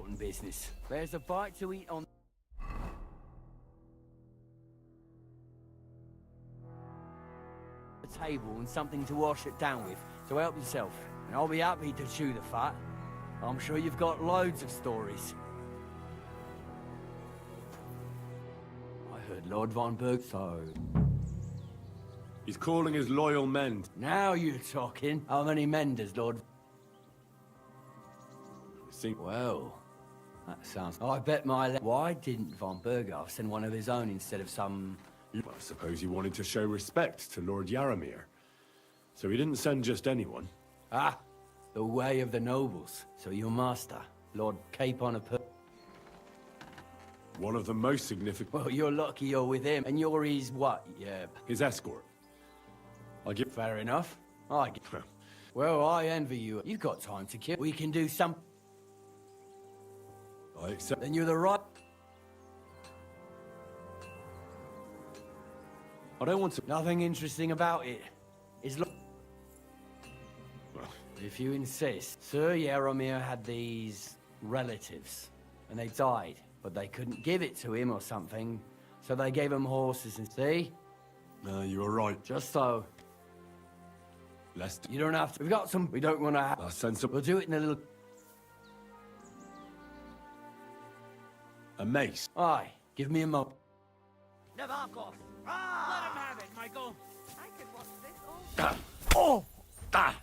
important business. There's a bite to eat on the table and something to wash it down with, so help yourself. And I'll be happy to chew the fat. I'm sure you've got loads of stories. I heard Lord Von Berg, so... He's calling his loyal men. Now you're talking. How many men does Lord... Well, that sounds... I bet my... Why didn't Von Berghoff send one of his own instead of some... Well, I suppose he wanted to show respect to Lord Yaramir. So he didn't send just anyone. Ah, the way of the nobles. So your master, Lord Capon of... One of the most significant... Well, you're lucky you're with him, and you're his what? Yeah. His escort. I give... Fair enough. I get... Well, I envy you. You've got time to kill. We can do some... I accept... Then you're the right... I don't want to... Nothing interesting about it. Is... Well, if you insist. Sir Yaramir had these... relatives. And they died. But they couldn't give it to him or something. So they gave him horses and... See? no, you were right. Just so... Lest... You don't have to... We've got some... We don't want to have... I'll send some... We'll do it in a little... A mace. Aye. Give me a moment. Nabokov! Let him have it, Michael! I could watch this all Oh! Ah!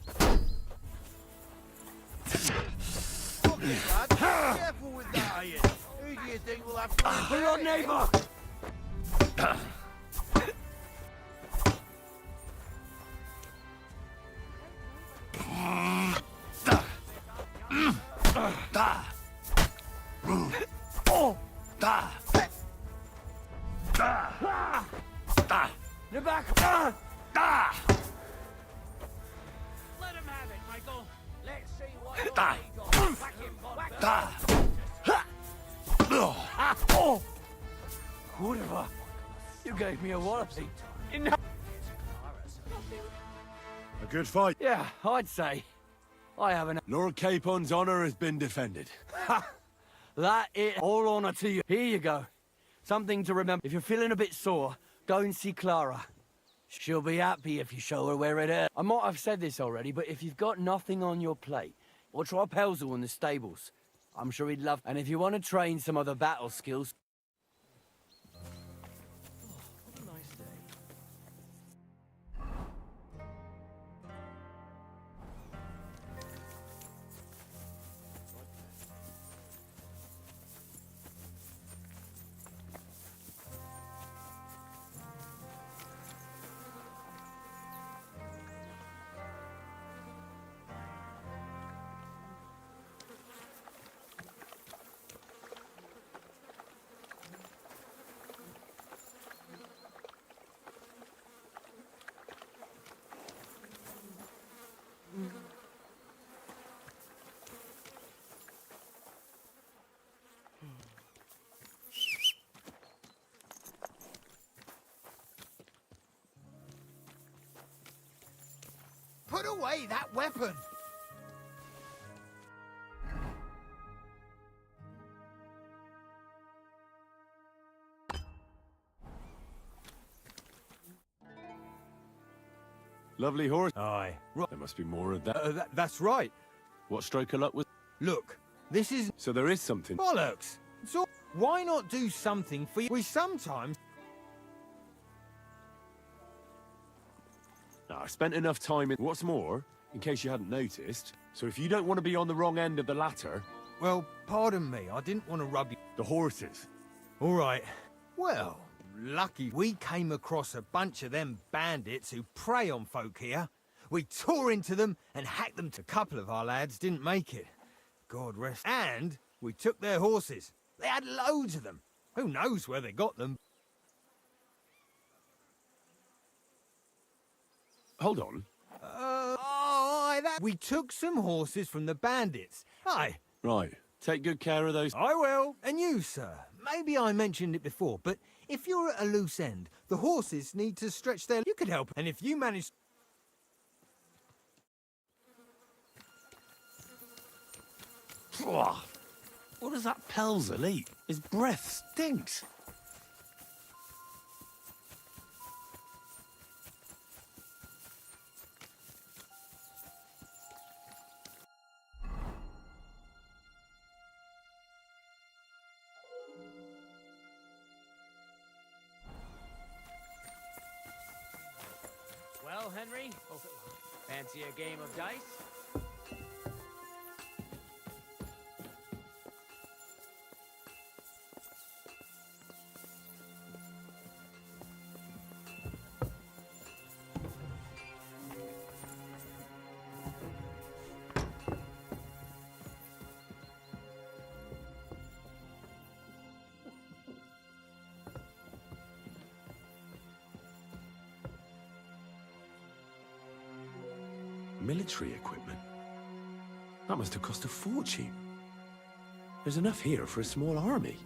day, lad. Careful with that iron. Who do you think will have to... For your neighbor! You're back! Let him have it, Michael! Let's see what you're Ah. made of. Whack him, Von Oh! Whatever. You gave me a wallopy. A good fight. Yeah, I'd say. I haven't... Lord Capon's honor has been defended. That is all honor to you. Here you go. Something to remember. If you're feeling a bit sore, go and see Clara. She'll be happy if you show her where it is. I might have said this already, but if you've got nothing on your plate, or try Pelzel in the stables. I'm sure he'd love... And if you want to train some other battle skills... What a nice day. Put away that weapon! Lovely horse. Aye. Right. There must be more of that. That's right. What stroke of luck was... Look, this is So there is something. bollocks. So why not do something for you? We sometimes... Now, I've spent enough time in... What's more, in case you hadn't noticed, so if you don't want to be on the wrong end of the ladder, Well, pardon me, I didn't want to rub you... the horses. All right. Well, lucky we came across a bunch of them bandits who prey on folk here. We tore into them and hacked them. A couple of our lads didn't make it. God rest. And we took their horses. They had loads of them. Who knows where they got them? Hold on. We took some horses from the bandits. Aye. Right. Take good care of those... I will. And you, sir. Maybe I mentioned it before, but if you're at a loose end, the horses need to stretch their... You could help. And if you manage... What does that Pelzer eat? His breath stinks. Well, Henry, fancy a game of dice? Military equipment? That must have cost a fortune. There's enough here for a small army.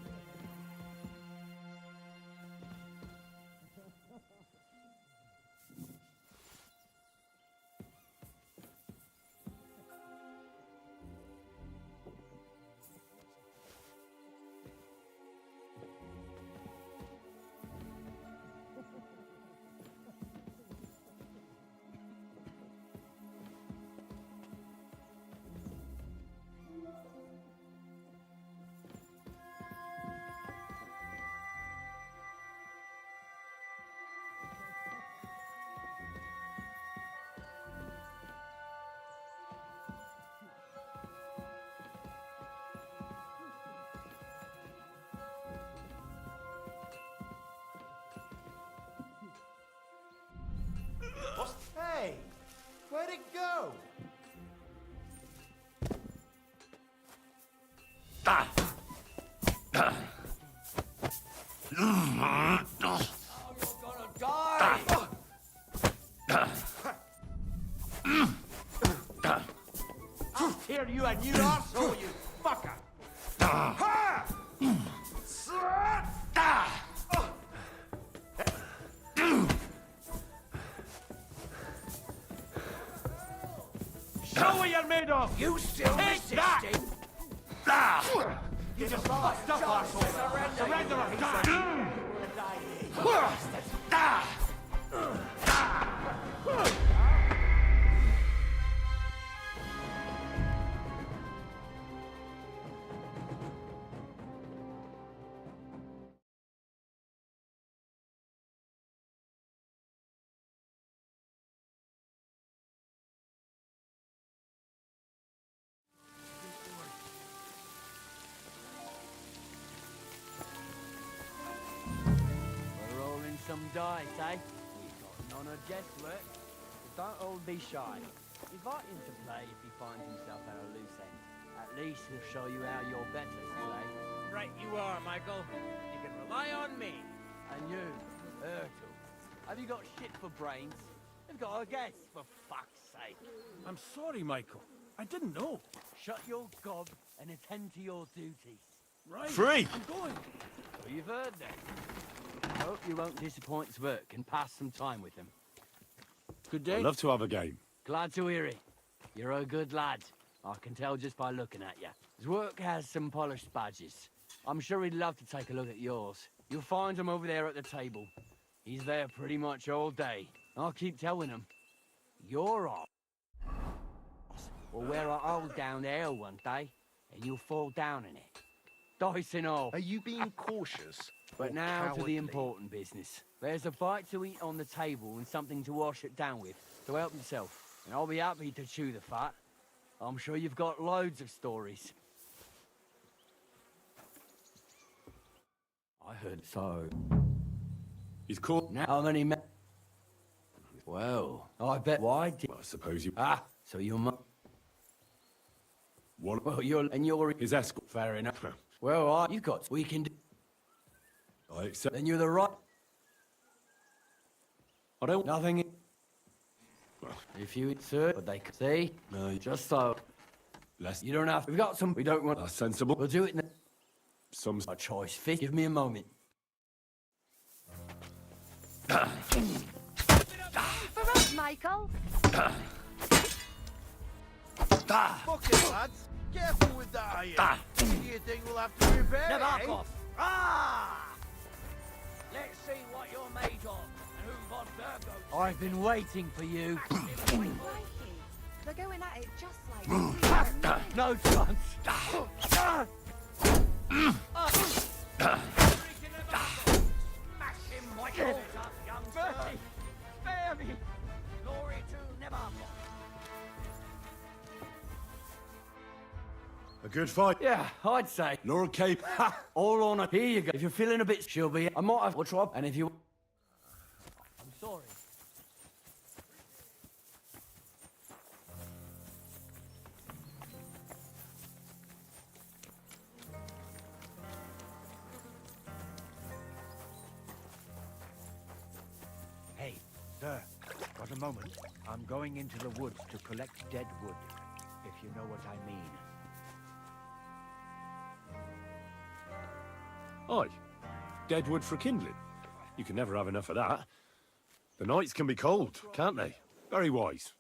Hey, where'd it go? I'll tear you a new arsehole, you fucker! Show what you're made of! You still Take that! You just fucked up, arsehole! Surrender or die! We're rolling some dice, eh? We've got none of guesswork. But don't all be shy. Invite him to play if he finds himself at a loose end. At least he'll show you how you're better, eh? Right you are, Michael. You can rely on me. And you, Urkel, have you got shit for brains? You've got a guess, for fuck's sake. I'm sorry, Michael. I didn't know. Shut your gob and attend to your duties. Right. Free! I'm going. So you've heard then. I hope you won't disappoint Zwerk and pass some time with him. Good day. I'd love to have a game. Glad to hear it. You're a good lad. I can tell just by looking at you. Zwerk has some polished badges. I'm sure he'd love to take a look at yours. You'll find him over there at the table. He's there pretty much all day. I'll keep telling him. You're off. We'll wear a hole down there one day, and you'll fall down in it. Dice and all. Are you being cautious? But or now to cowardly? the important business. There's a bite to eat on the table and something to wash it down with, so help yourself. And I'll be happy to chew the fat. I'm sure you've got loads of stories. I heard so. He's caught. Now how many men? Well, I bet why did... Well, I suppose you... Ah, so you're One... Well, you're His escort. fair enough. Well, you've got... We can do... I accept... Then you're the right... I don't... Nothing... If you insert, but they can see. No, Just so. less... You don't have... We've got some... We don't want... That's sensible. We'll do it in Some... a choice fit. Give me a moment. For us, Michael. Fuck it, lads. Careful with that iron. Do you think we'll have to repair Now it? back eh? off. Ah! Let's see what you're made of and who Von Virgo's. I've been waiting for you. Crikey. They're going at it just like we were. No chance. Smash him, Michael. Young Bertie, spare me. Glory to never. A good fight. Yeah, I'd say. Lord Cape. All on it. Here you go. If you're feeling a bit, she'll be. I might have. We'll try. And if you. I'm sorry. Hey, sir, got a moment? I'm going into the woods to collect dead wood, if you know what I mean. Aye. Dead wood for kindling. You can never have enough of that. The nights can be cold, can't they? Very wise.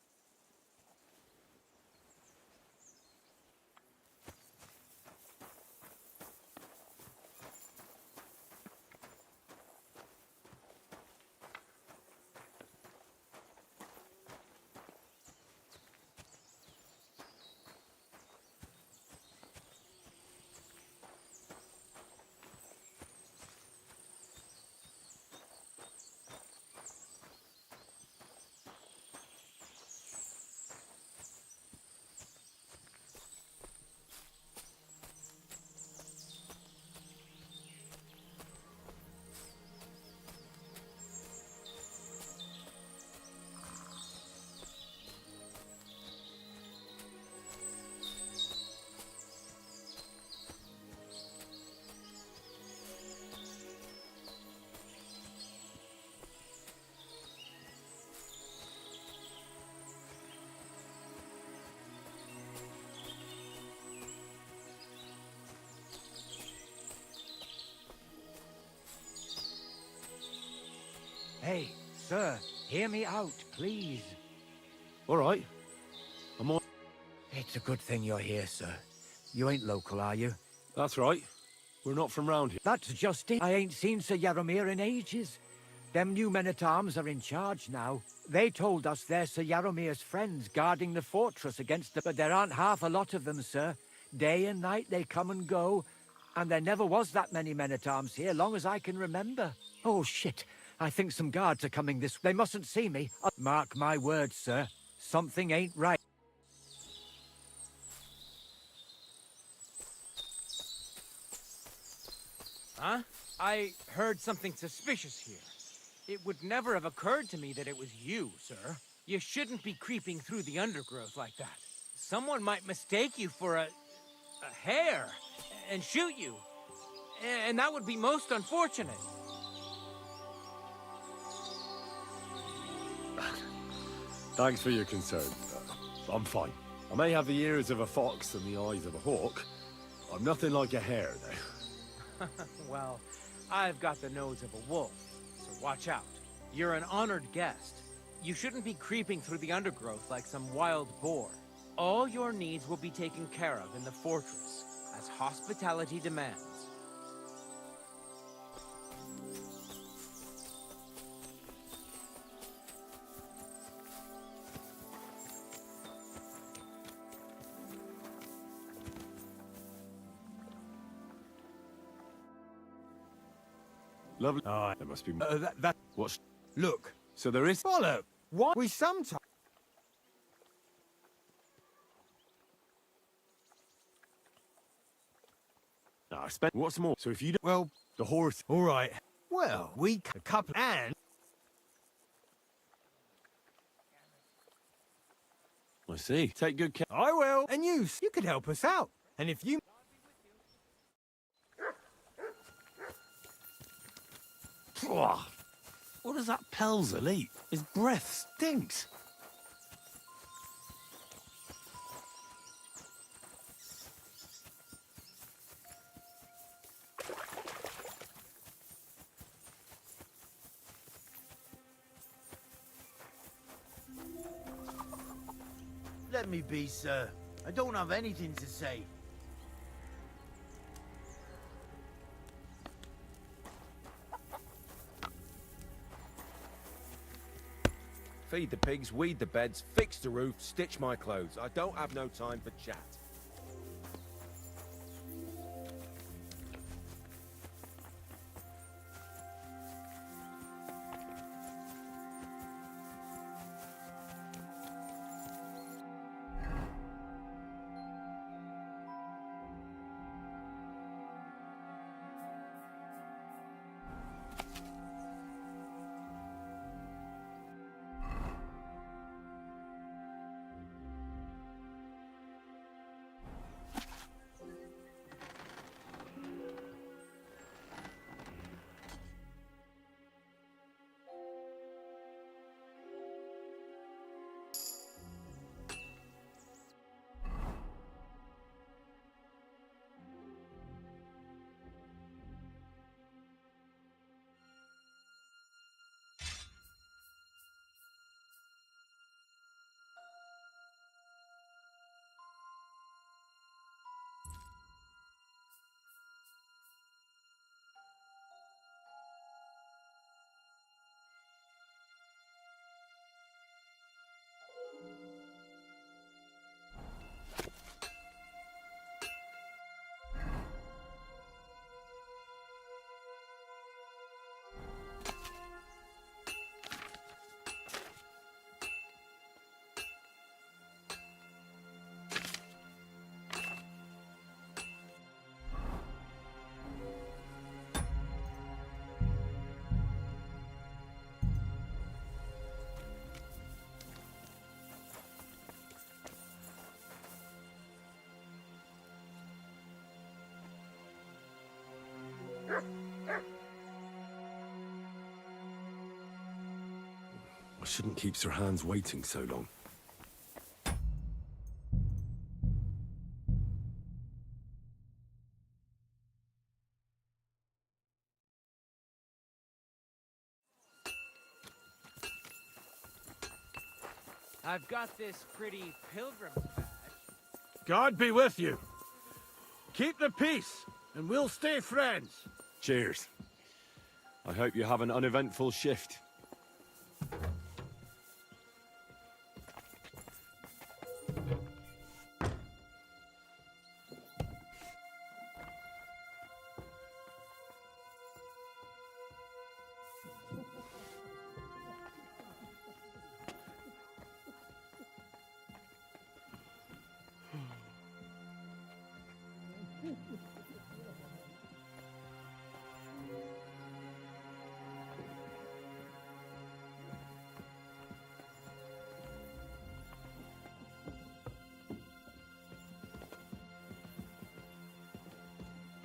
Hey, sir, hear me out, please. All right. I'm on. It's a good thing you're here, sir. You ain't local, are you? That's right. We're not from round here. That's just it. I ain't seen Sir Yaromir in ages. Them new men-at-arms are in charge now. They told us they're Sir Yaromir's friends guarding the fortress against the... But there aren't half a lot of them, sir. Day and night they come and go. And there never was that many men-at-arms here, long as I can remember. Oh, shit. I think some guards are coming this... They mustn't see me. Mark my words, sir. Something ain't right. Huh? I heard something suspicious here. It would never have occurred to me that it was you, sir. You shouldn't be creeping through the undergrowth like that. Someone might mistake you for a hare and shoot you. And that would be most unfortunate. Thanks for your concern. I'm fine. I may have the ears of a fox and the eyes of a hawk. I'm nothing like a hare, though. Well, I've got the nose of a wolf, so watch out. You're an honored guest. You shouldn't be creeping through the undergrowth like some wild boar. All your needs will be taken care of in the fortress, as hospitality demands. Lovely. Ah, there must be... That... What's... Look. So there is... Follow. What? We sometimes... No, I spent... What's more? So if you don't... Well... The horse... All right. Well, we... A couple... And... I see. Take good care. I will. And you could help us out. And if you... What does that Pelzel eat? His breath stinks. Let me be, sir. I don't have anything to say. Feed the pigs, weed the beds, fix the roof, stitch my clothes. I don't have no time for chat. I shouldn't keep Sir Hans waiting so long. I've got this pretty pilgrim's badge. God be with you. Keep the peace, and we'll stay friends. Cheers. I hope you have an uneventful shift.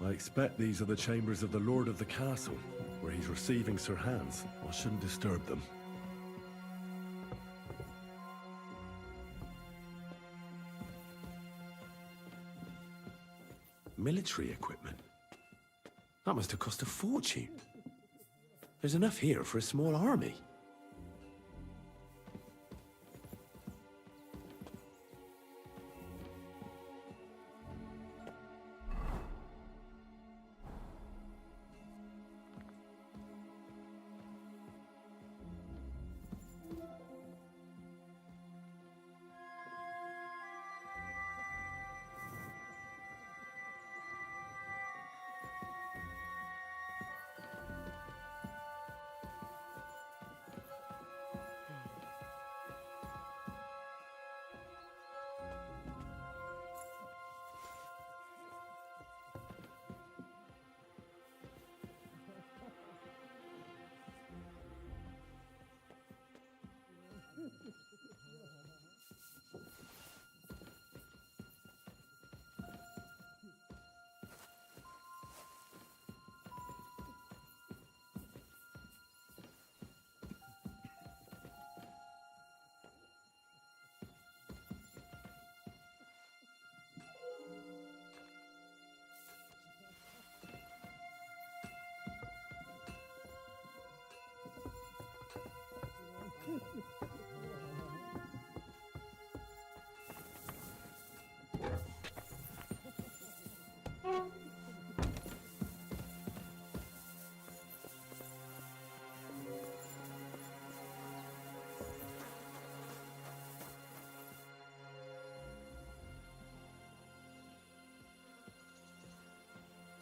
I expect these are the chambers of the Lord of the Castle, where he's receiving Sir Hans. I shouldn't disturb them. Military equipment? That must have cost a fortune. There's enough here for a small army.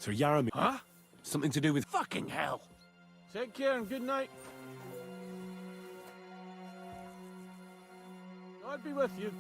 Sir Yaramir. Huh? Something to do with... Fucking hell! Take care and good night. God be with you.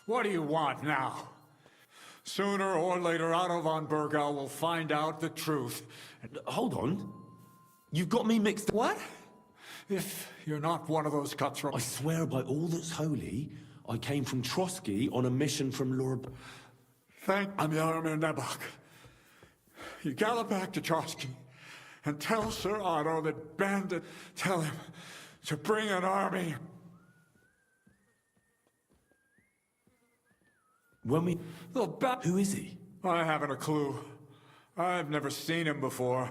What do you want now? Sooner or later, Otto von Bergau will find out the truth. Hold on. You've got me mixed... What? If you're not one of those cutthroats... I swear by all that's holy, I came from Trotsky on a mission from Lord... I'm Yaramir Nebok. You gallop back to Trotsky and tell Sir Otto that Bandit... Tell him to bring an army... When we... Who is he? I haven't a clue. I've never seen him before,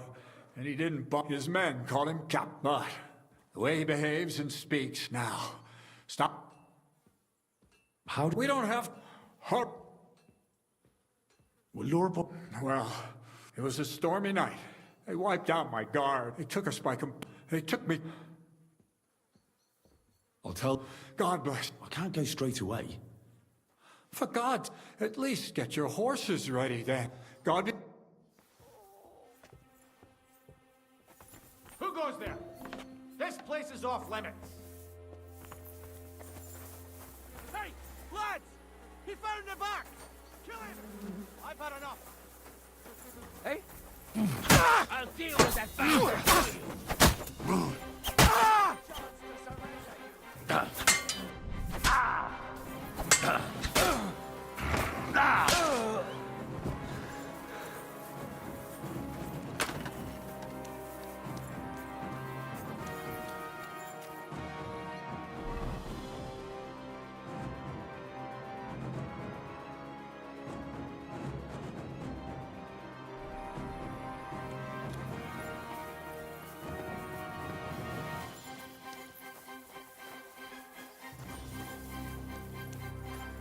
and he didn't buck his men, called him Cap. But the way he behaves and speaks now. Stop. How do... We don't have... Well, Lord... Well, it was a stormy night. They wiped out my guard. They took us by They took me... I'll tell... God bless. I can't go straight away. For God, at least get your horses ready then. God be... Who goes there? This place is off limits. Hey, lads! He found the back! Kill him! I've had enough. Hey? I'll deal with that bastard for you!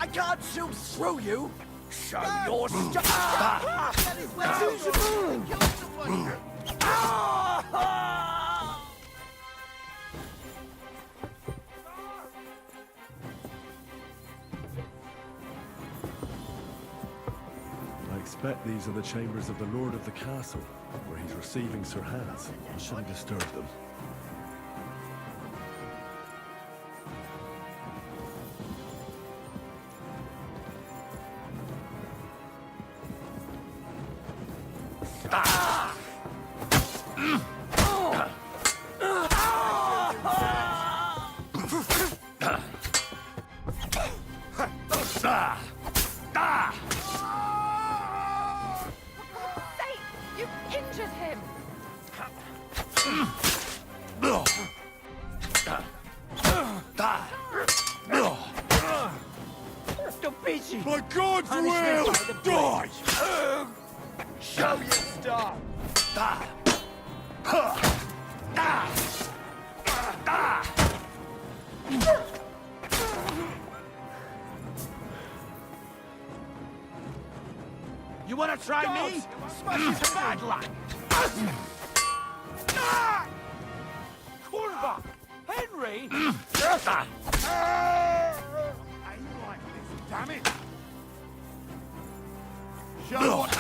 I can't shoot through you! Show your I expect these are the chambers of the Lord of the Castle, where he's receiving Sir Hans. I shouldn't disturb them. You've injured him! Don't beat you! By God's will! Die! Show your star! You wanna try me? Smash his bad luck! Kurva! Henry! I like this, damn it! Show what...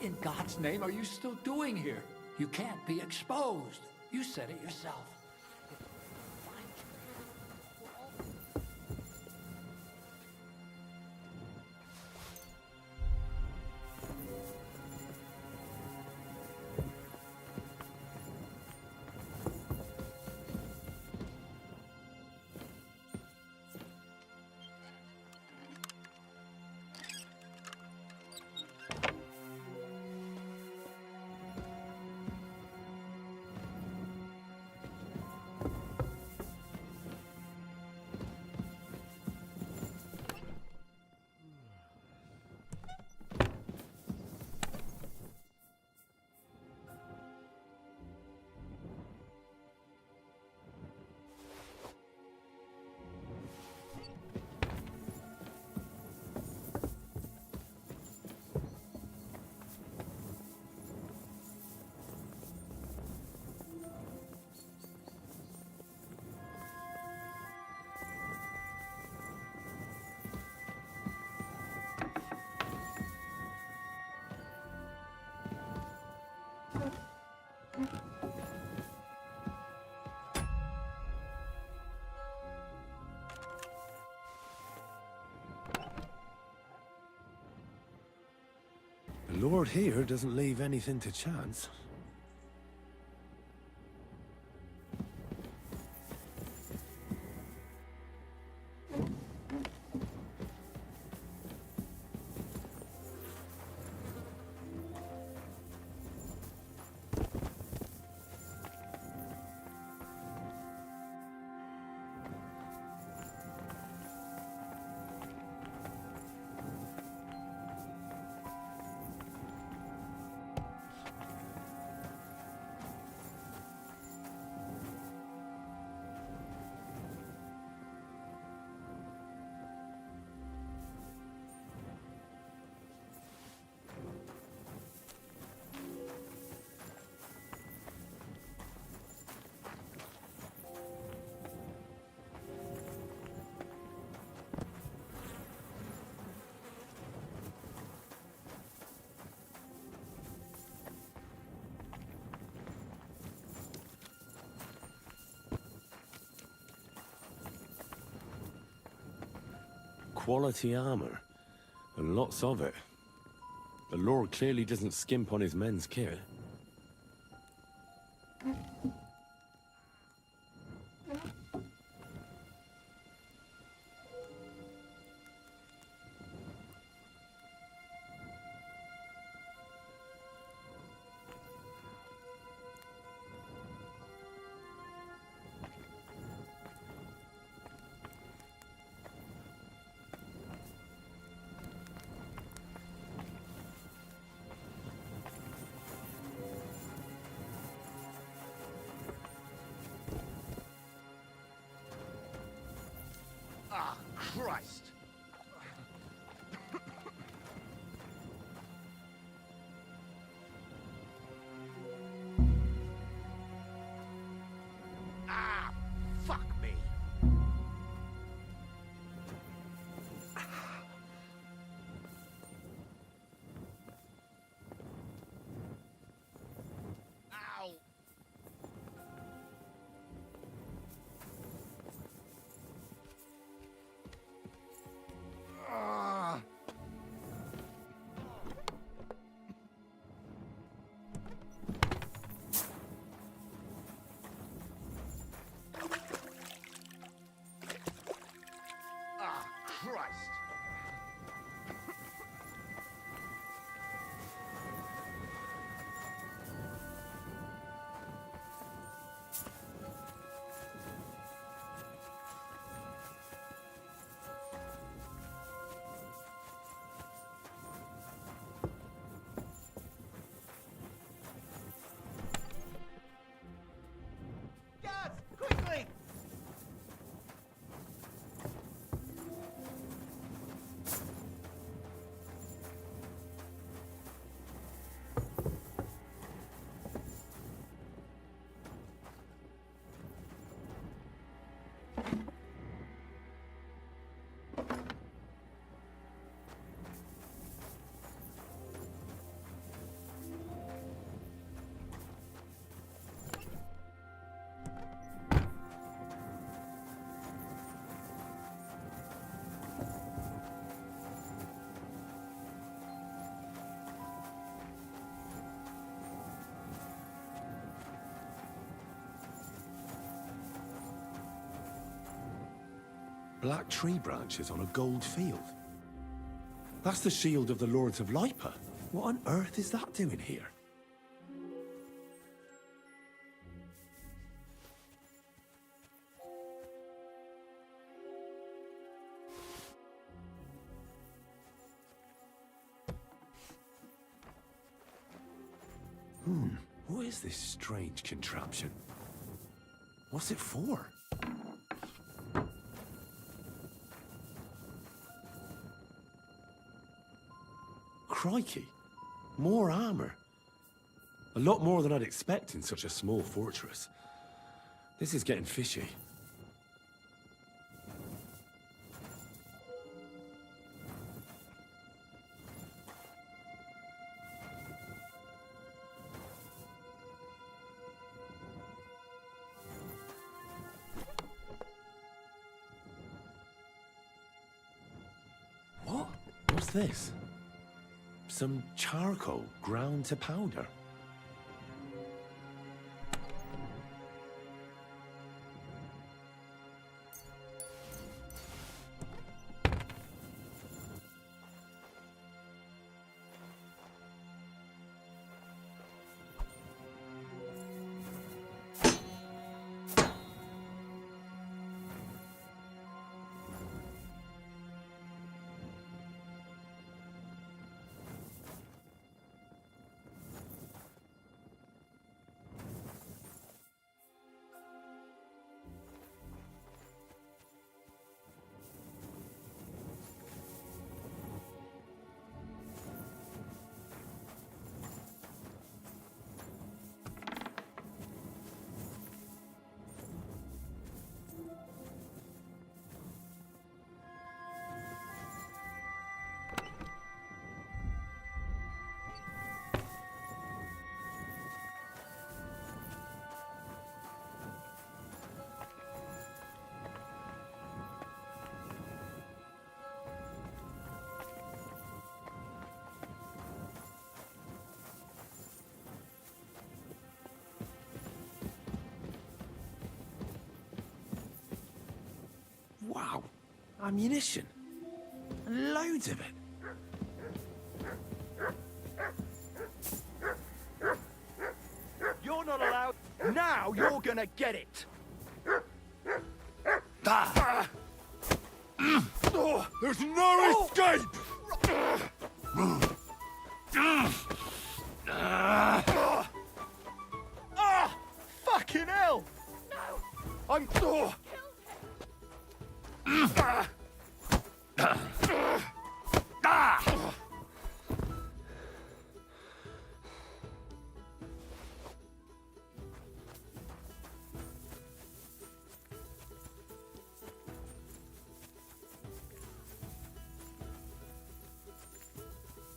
in God's name are you still doing here? You can't be exposed. You said it yourself. The Lord here doesn't leave anything to chance. Quality armor, and lots of it. The Lord clearly doesn't skimp on his men's kit. Ah, Christ! Ah, fuck me! Ow! Black tree branches on a gold field. That's the shield of the Lords of Lipa. What on earth is that doing here? What is this strange contraption? What's it for? Crikey, more armor. A lot more than I'd expect in such a small fortress. This is getting fishy. What? What's this? Some charcoal ground to powder. Wow, ammunition. Loads of it. You're not allowed. Now you're gonna get it. There's no escape! Fucking hell! No! I'm.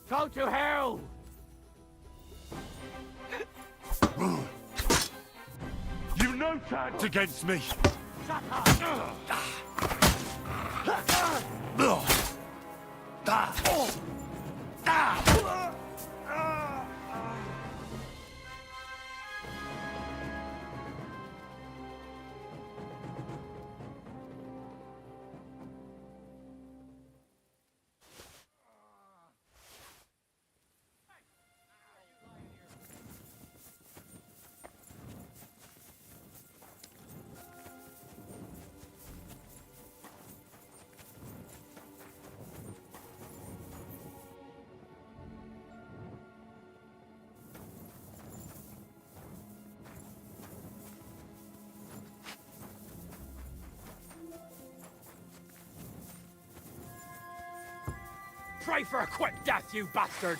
Go to hell! You've no chance against me! Shut up! Pray for a quick death, you bastard!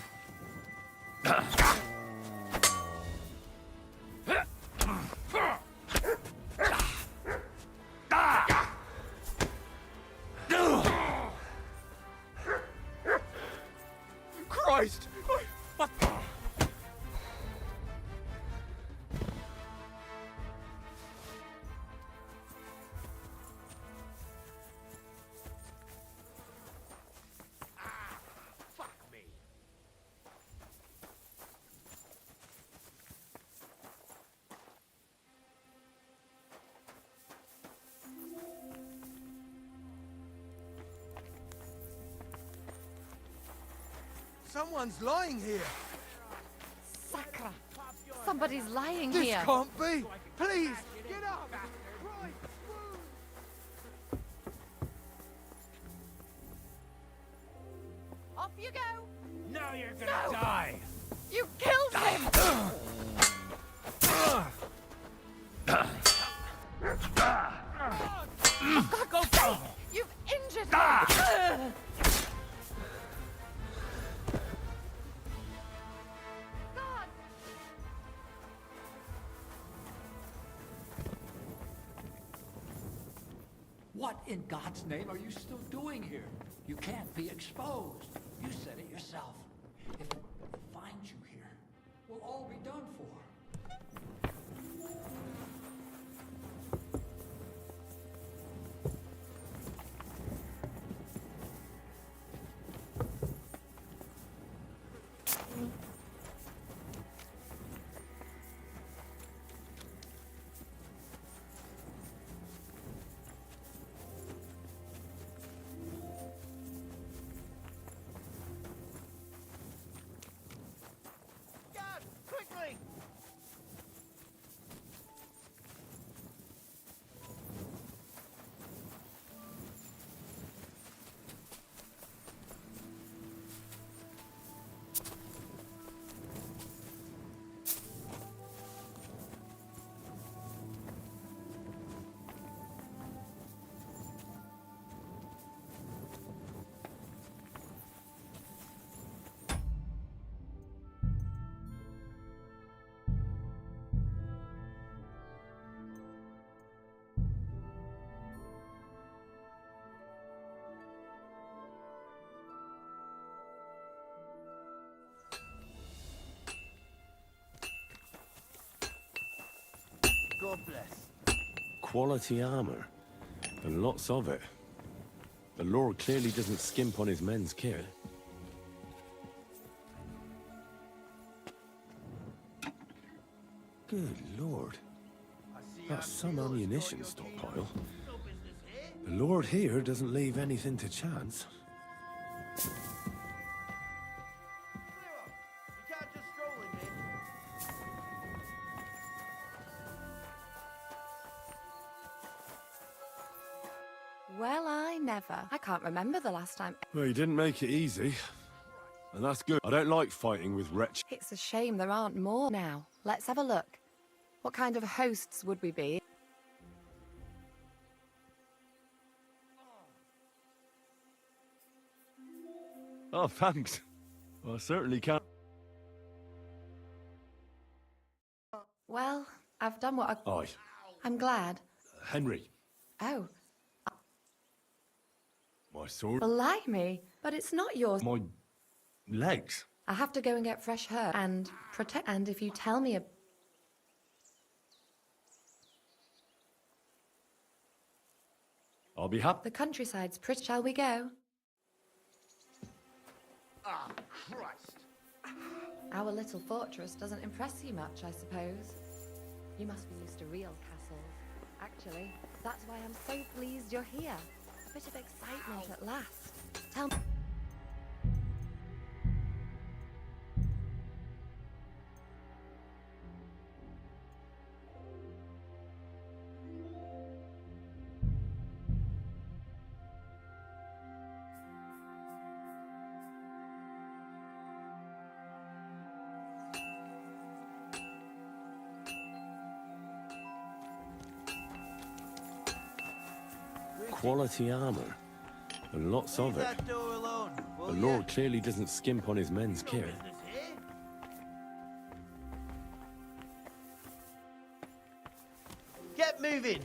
Christ! What? Someone's lying here. Sacra. Somebody's lying This here. can't be. Please, get up. Right, move. Off you go. Now you're gonna die! You killed him. Go, go! You've injured him. God. What in God's name are you still doing here? You can't be exposed. You said it yourself. If we find you here, we'll all be done for. Dad, quickly! God bless. Quality armor. And lots of it. The Lord clearly doesn't skimp on his men's care. Good Lord. That's some ammunition stockpile. The Lord here doesn't leave anything to chance. Clear up. You can't just stroll in here. Well, I never. I can't remember the last time. Well, he didn't make it easy. And that's good. I don't like fighting with wretch. It's a shame there aren't more now. Let's have a look. What kind of hosts would we be? Oh, thanks. Well, I certainly can't. Well, I've done what I... Aye. I'm glad. Henry, Oh, my sword, blimey. But it's not yours. my legs. I have to go and get fresh hair and protect... And if you tell me... I'll be happy. The countryside's pretty... Shall we go? Ah, Christ. Our little fortress doesn't impress you much, I suppose. You must be used to real castles. Actually, that's why I'm so pleased you're here. A bit of excitement at last. Tell me... Quality armor. And lots of Leave it. that door alone, The will Lord ya? clearly doesn't skimp on his men's No care. business here. Get moving.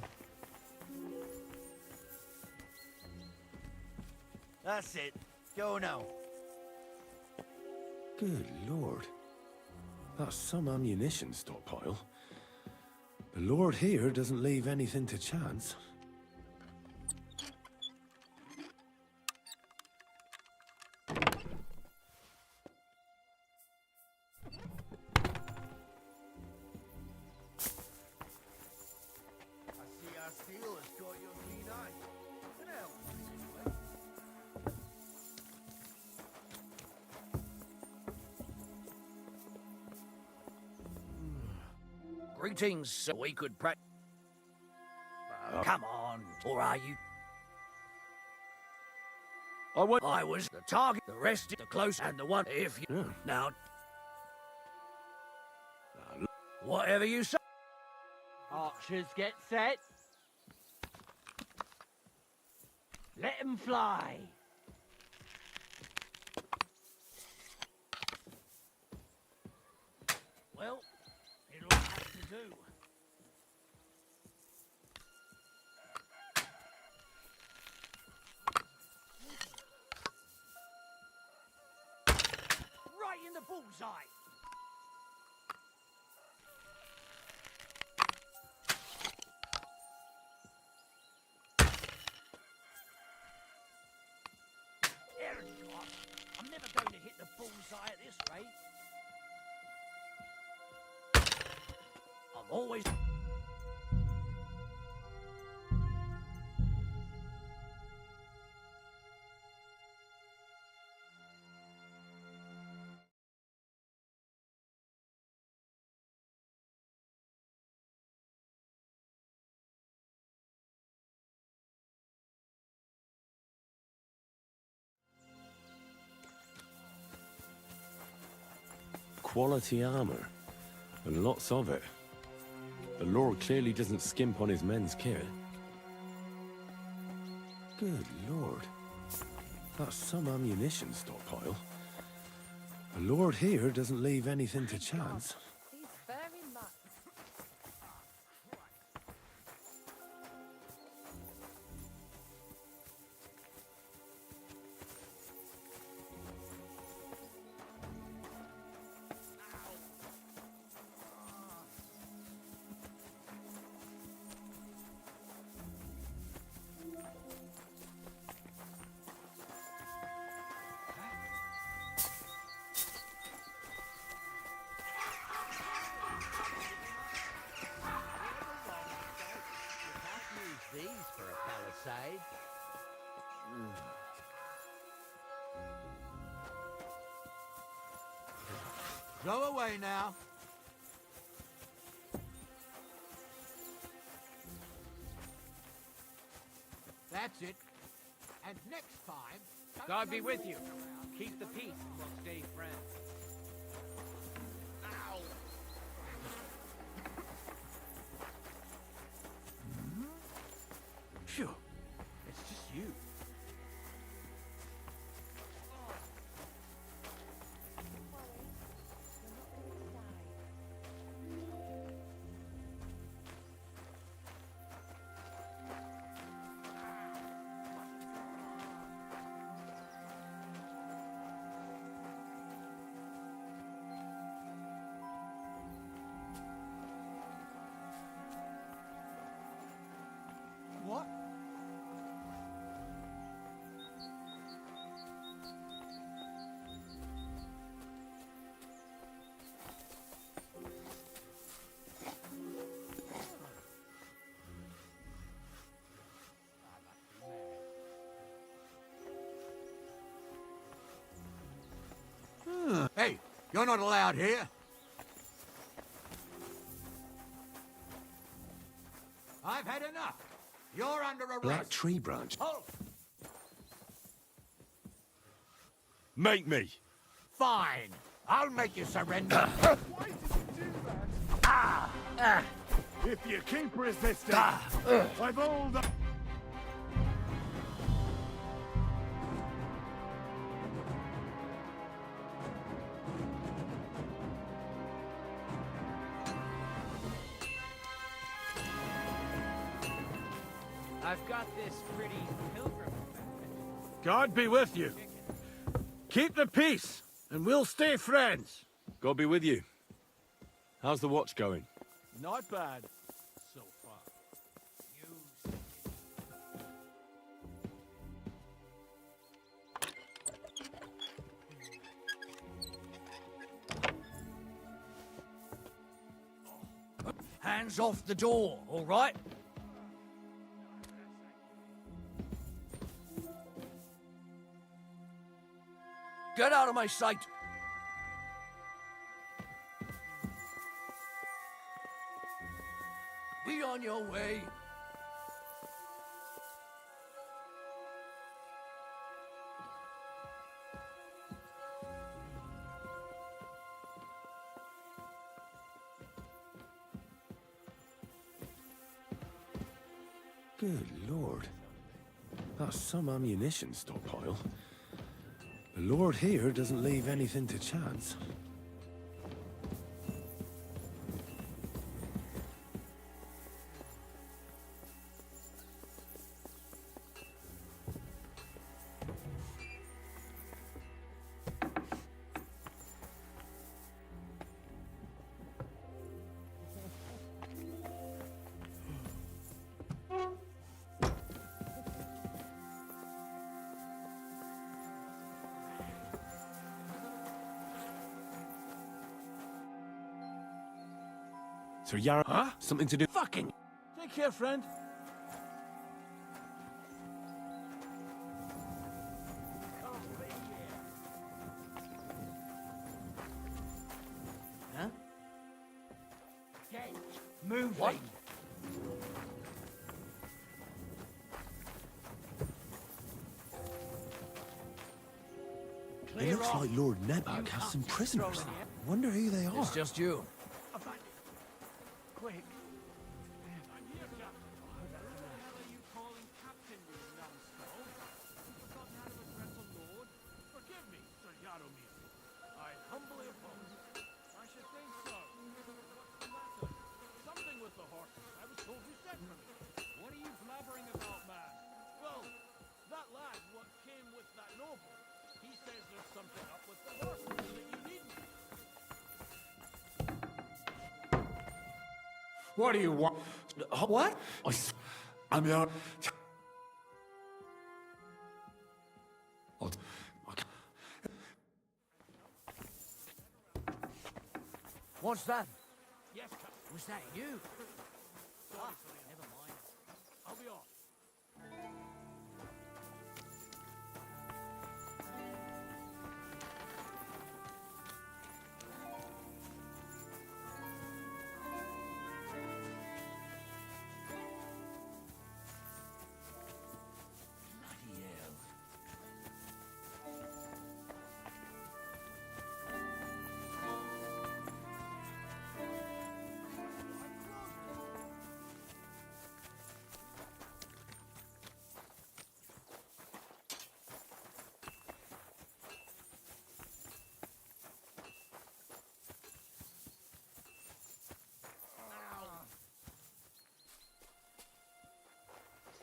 That's it. Go now. Good Lord. That's some ammunition stockpile. The Lord here doesn't leave anything to chance. I see our steel has caught your keen eye. Can I help you in any way? Greetings, so we could come on, or are you? I was the target, the rest is the close, and the one if you... Now... Whatever you say. Archers get set. Let 'em fly. Well, it'll have to do. Right in the bullseye. There you are. I'm never going to hit the bullseye at this rate. I'm always... Quality armor, and lots of it. The Lord clearly doesn't skimp on his men's kit. Good Lord. That's some ammunition stockpile. The Lord here doesn't leave anything to chance. These very much. These for a palisade. Go away now. That's it. And next time... don't God be go with you. around. Keep the peace and we'll stay friends. Phew. It's just you. What? Hey, you're not allowed here. I've had enough. You're under arrest. Black tree branch. Halt! Make me! Fine. I'll make you surrender. Why did you do that? If you keep resisting, I've all the... I've got this pretty pilgrim effect. God be with you. Keep the peace, and we'll stay friends. God be with you. How's the watch going? Not bad, so far. Hands off the door, all right? Get out of my sight! on your way. Good lord. That's some ammunition stockpile. The lord here doesn't leave anything to chance. Sir Yarrow, Huh? something to do. Fucking. Take care, friend. Huh? Get moving. What? It looks like Lord Nebak has some prisoners. Wonder who they are. It's just you. Quick. Forgive me, Sir Yaromir. I humbly apologize. I should think so. What's the matter? Something with the horse. I was told you sent for me. What are you blabbering about, man? Well, that lad what came with that noble, he says there's something up with the horse and that you need me. What do you want? What? I'm your... What's that? Yes, Captain. Was that you? Never mind. I'll be off. Bloody hell.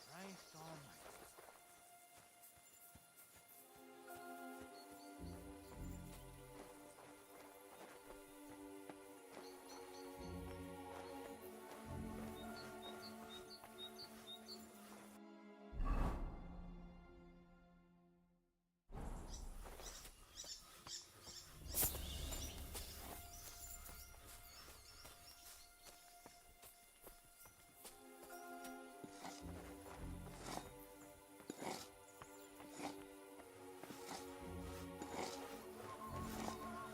Christ almighty.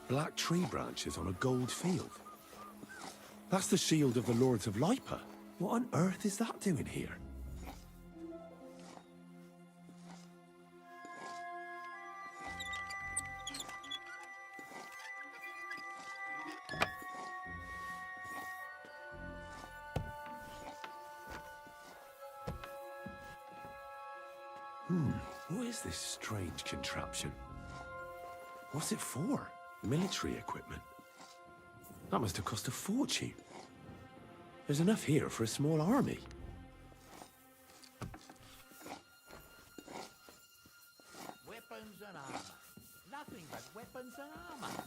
Black tree branches on a gold field. That's the shield of the Lords of Lipa. What on earth is that doing here? What is this strange contraption? What's it for? Military equipment? That must have cost a fortune. There's enough here for a small army. Weapons and armor. Nothing but weapons and armor.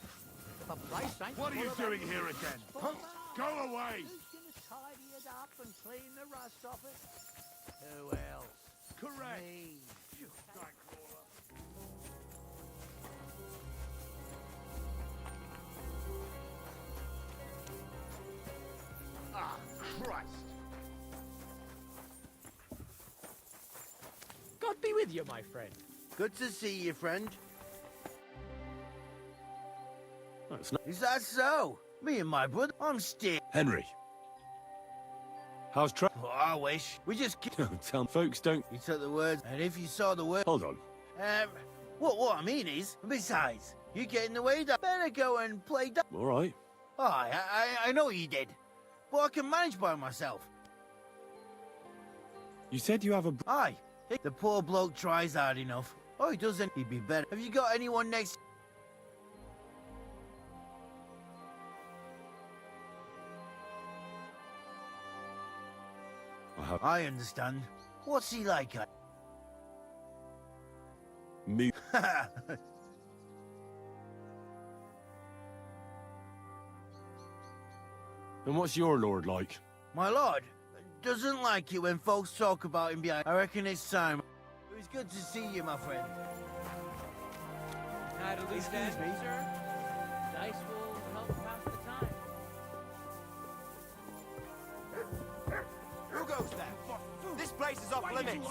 The place ain't What are you full of doing here again? full Huh? of armor. Go away! Who's gonna tidy it up and clean the rust off it? Who else? Correct. Me. You nightcrawler. Ah, Christ! God be with you, my friend. Good to see you, friend. That's not Is that so? Me and my brother, I'm still. Henry. How's tra- Oh, I wish. We just... Tell folks don't... You took the words, and if you saw the word... Hold on. What I mean is, besides, you get in the way, better go and play... All right. Aye, I know you did. But I can manage by myself. You said you have a... Aye. The poor bloke tries hard enough. Oh, he doesn't. He'd be better. Have you got anyone next... I understand. What's he like? Me. And what's your lord like? My lord doesn't like it when folks talk about him behind. I reckon it's time. It was good to see you, my friend. Excuse me, sir. Dice will help pass the time. Who goes there? This place is off limits.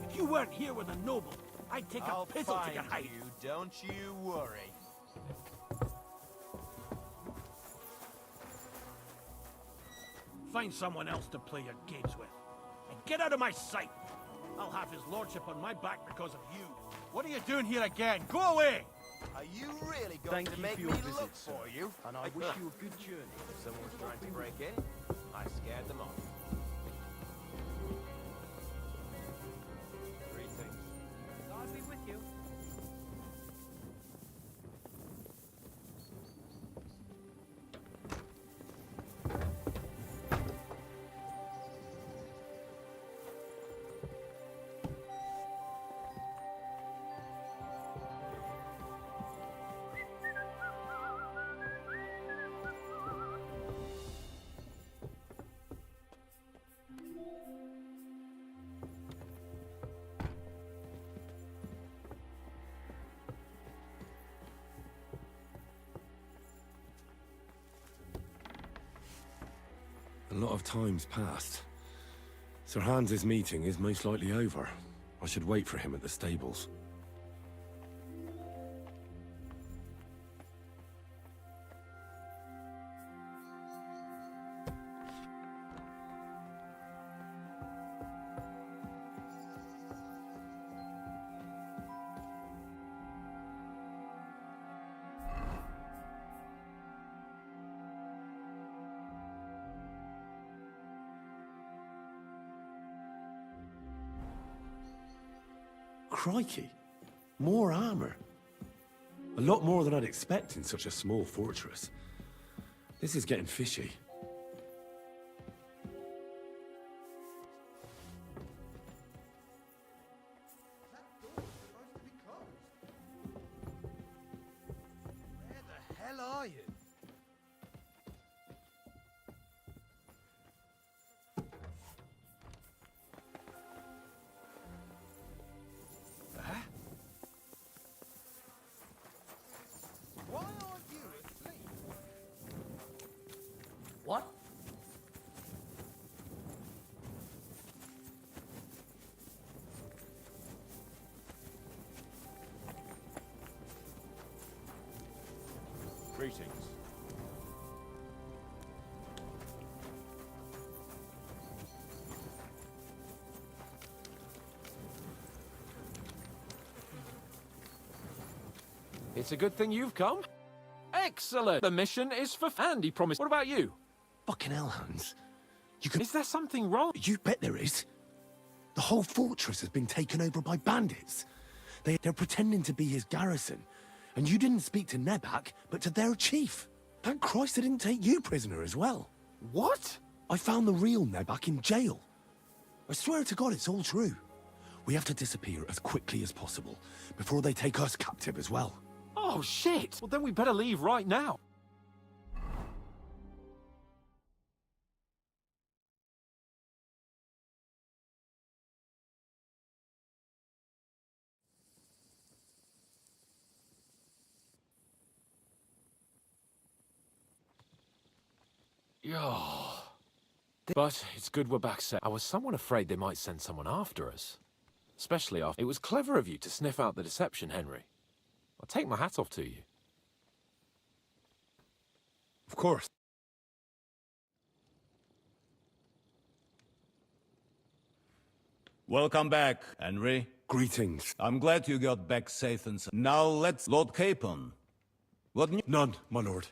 If you weren't here with a noble, I'd take a pizzle to your height. Don't you worry. Find someone else to play your games with. And get out of my sight! I'll have his lordship on my back because of you. What are you doing here again? Go away! Are you really going to make me look for you? And I wish you a good journey. If someone's trying to break in, I scared them off. Greetings. God be with you. A lot of time's passed. Sir Hans's meeting is most likely over. I should wait for him at the stables. Crikey, more armor. A lot more than I'd expect in such a small fortress. This is getting fishy. Where the hell are you? Why aren't you asleep? What? Greetings. It's a good thing you've come. Excellent. The mission is for Andy promised. What about you? Fucking hell, Hans. You can... Is there something wrong? You bet there is. The whole fortress has been taken over by bandits. They're pretending to be his garrison. And you didn't speak to Nebak, but to their chief. Thank Christ they didn't take you prisoner as well. What? I found the real Nebak in jail. I swear to God it's all true. We have to disappear as quickly as possible, before they take us captive as well. Oh, shit. Well, then we better leave right now. But it's good we're back set. I was somewhat afraid they might send someone after us. Especially after... It was clever of you to sniff out the deception, Henry. I'll take my hat off to you. Of course. Welcome back, Henry. Greetings. I'm glad you got back safe and sound. Now let's... Lord Capon. What new... None, my lord.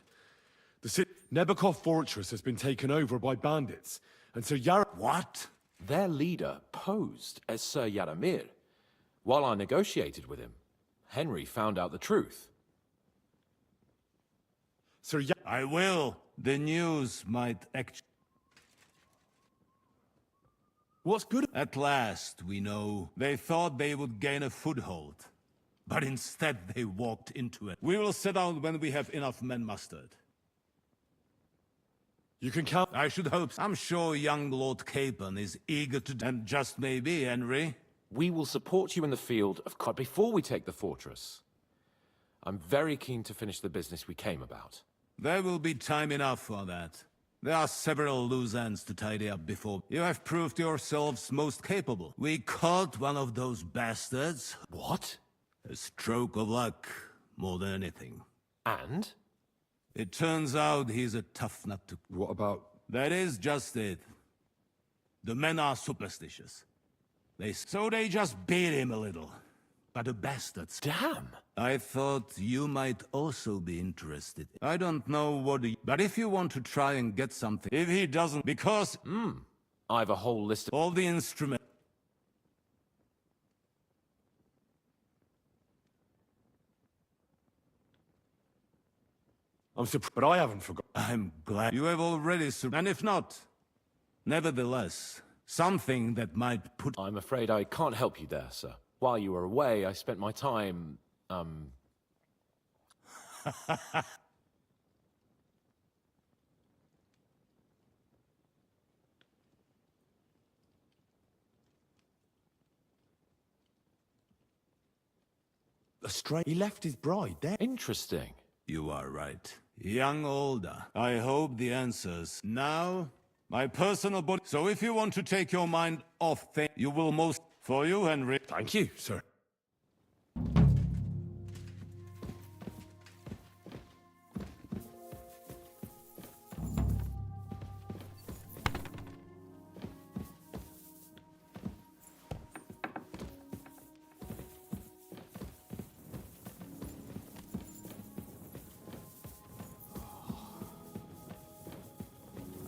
The city... Nebakov Fortress has been taken over by bandits, and Sir Yar... What? Their leader posed as Sir Yaramir. While I negotiated with him, Henry found out the truth. Sir Yar... I will. The news might act... What's good? At last, we know. They thought they would gain a foothold. But instead, they walked into it. We will set out when we have enough men mustered. You can count... I should hope so. I'm sure young Lord Capon is eager to... And just maybe, Henry. We will support you in the field of COD before we take the fortress. I'm very keen to finish the business we came about. There will be time enough for that. There are several loose ends to tidy up before. You have proved yourselves most capable. We caught one of those bastards. What? A stroke of luck, more than anything. And? It turns out he's a tough nut to... What about... That is just it. The men are superstitious. So they just beat him a little. But the bastards... Damn! I thought you might also be interested. I don't know what but if you want to try and get something... If he doesn't... Because... I have a whole list of... All the instruments... I'm surprised, but I haven't forgotten. I'm glad you have already and if not, nevertheless, something that might put... I'm afraid I can't help you there, sir. While you were away, I spent my time, He left his bride there. Interesting. You are right. Young older. I hope the answers. Now, my personal body... So if you want to take your mind off things, you will most... For you, Henry. Thank you, sir.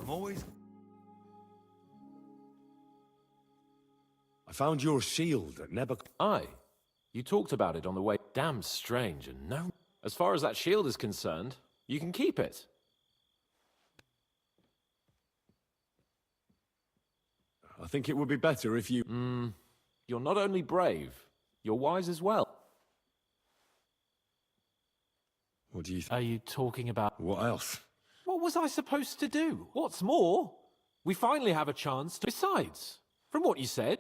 I'm always... I found your shield at Nebakov. Aye. You talked about it on the way. Damn strange and no... As far as that shield is concerned, you can keep it. I think it would be better if you... You're not only brave, you're wise as well. What do you Are you talking about... What else? What was I supposed to do? What's more, we finally have a chance to... Besides, from what you said...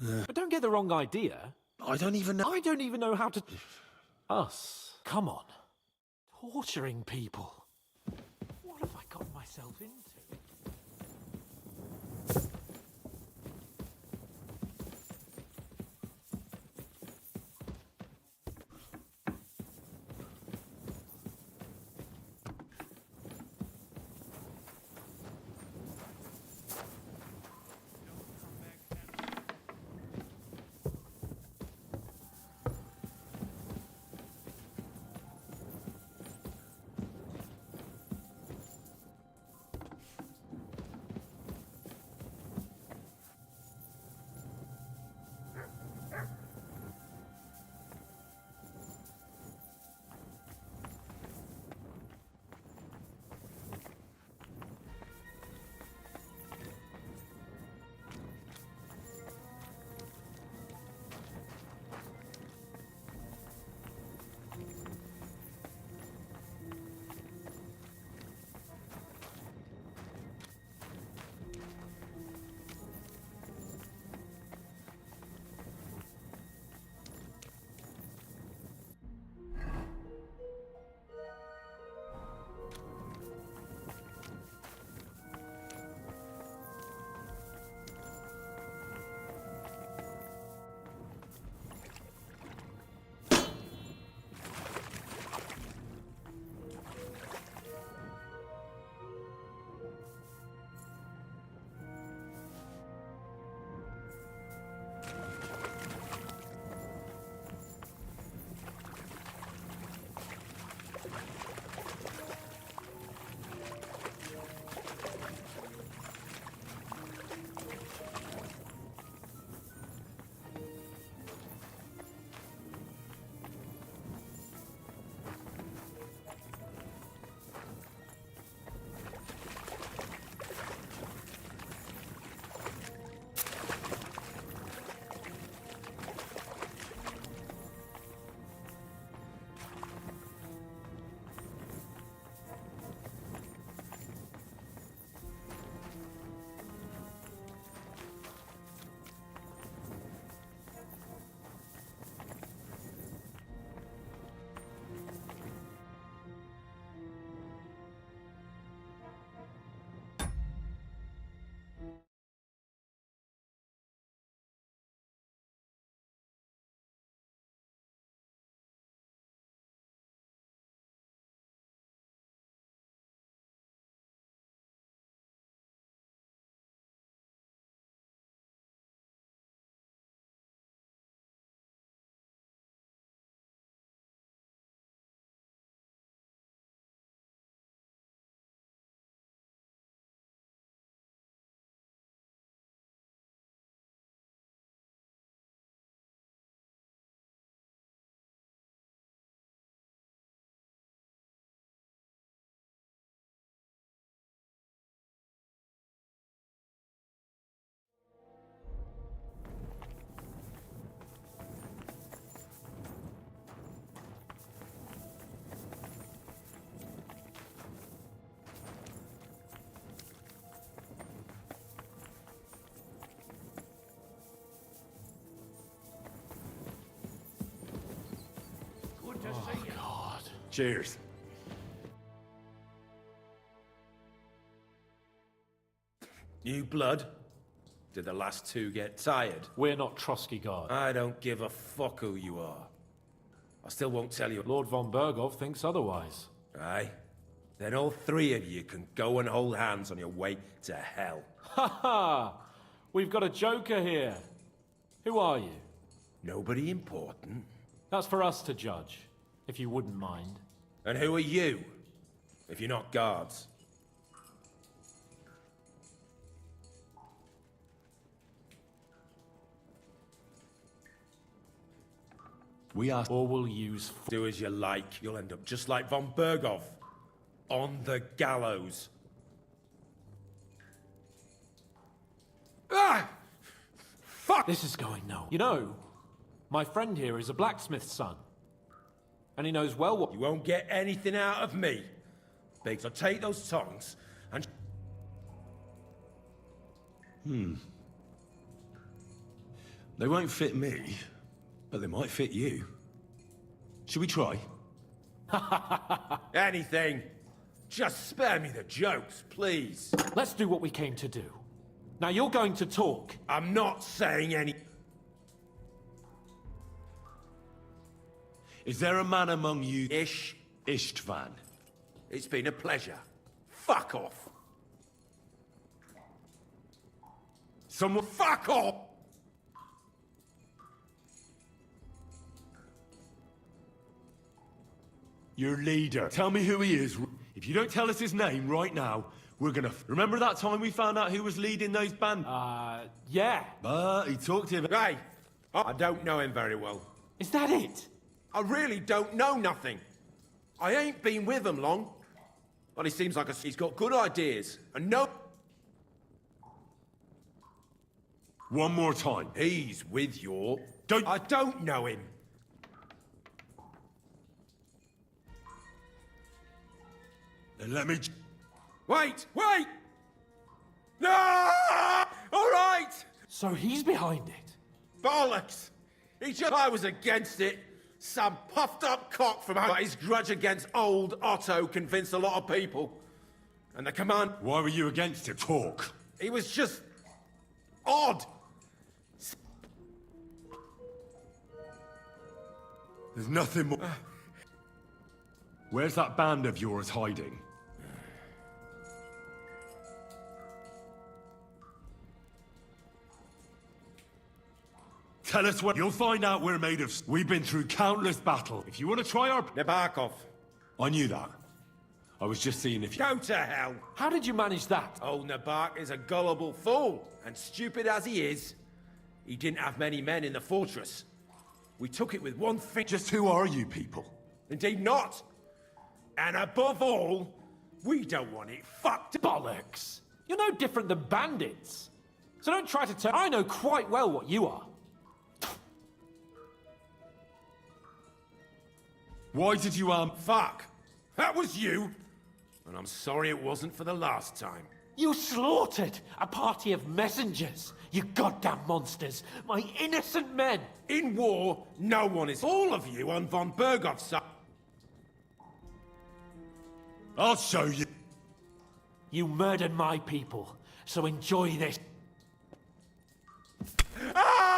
But don't get the wrong idea. I don't even know... I don't even know how to... Us. Come on. Torturing people. What have I got myself into? Cheers. New blood? Did the last two get tired? We're not Trotsky Guard. I don't give a fuck who you are. I still won't tell you. Lord von Bergov thinks otherwise. Aye? Then all three of you can go and hold hands on your way to hell. Ha ha! We've got a joker here. Who are you? Nobody important. That's for us to judge, if you wouldn't mind. And who are you? If you're not guards. We are... Or we'll use... Do as you like. You'll end up just like von Bergov. On the gallows. Ah! Fuck! This is going nowhere. You know, my friend here is a blacksmith's son. And he knows well what... You won't get anything out of me. Biggs, I'll take those tongs and... They won't fit me, but they might fit you. Should we try? Anything. Just spare me the jokes, please. Let's do what we came to do. Now you're going to talk. I'm not saying any... Is there a man among you... Ish. Istvan? It's been a pleasure. Fuck off. Someone... Fuck off! Your leader. Tell me who he is. If you don't tell us his name right now, we're gonna... Remember that time we found out who was leading those bands? Yeah. But he talked to him... Hey! I don't know him very well. Is that it? I really don't know nothing. I ain't been with him long. But he seems like he's got good ideas. And no... One more time. He's with your... Don't... I don't know him. Then let me... Wait! Wait! No! All right! So he's behind it? Bollocks! I was against it. Some puffed up cock from but his grudge against old Otto convinced a lot of people. And the command... Why were you against it? Talk. He was just... odd. There's nothing more... Where's that band of yours hiding? Tell us what... You'll find out we're made of... We've been through countless battles. If you want to try our... Nabokov. I knew that. I was just seeing if you... Go to hell. How did you manage that? Old Nabok is a gullible fool. And stupid as he is, he didn't have many men in the fortress. We took it with one thing. Just who are you people? Indeed not. And above all, we don't want it fucked. Bollocks! You're no different than bandits. So don't try to tell... I know quite well what you are. Why did you, Fuck! That was you! And I'm sorry it wasn't for the last time. You slaughtered a party of messengers, you goddamn monsters! My innocent men! In war, no one is... All of you on von Bergov's side. I'll show you. You murdered my people, so enjoy this. Ah!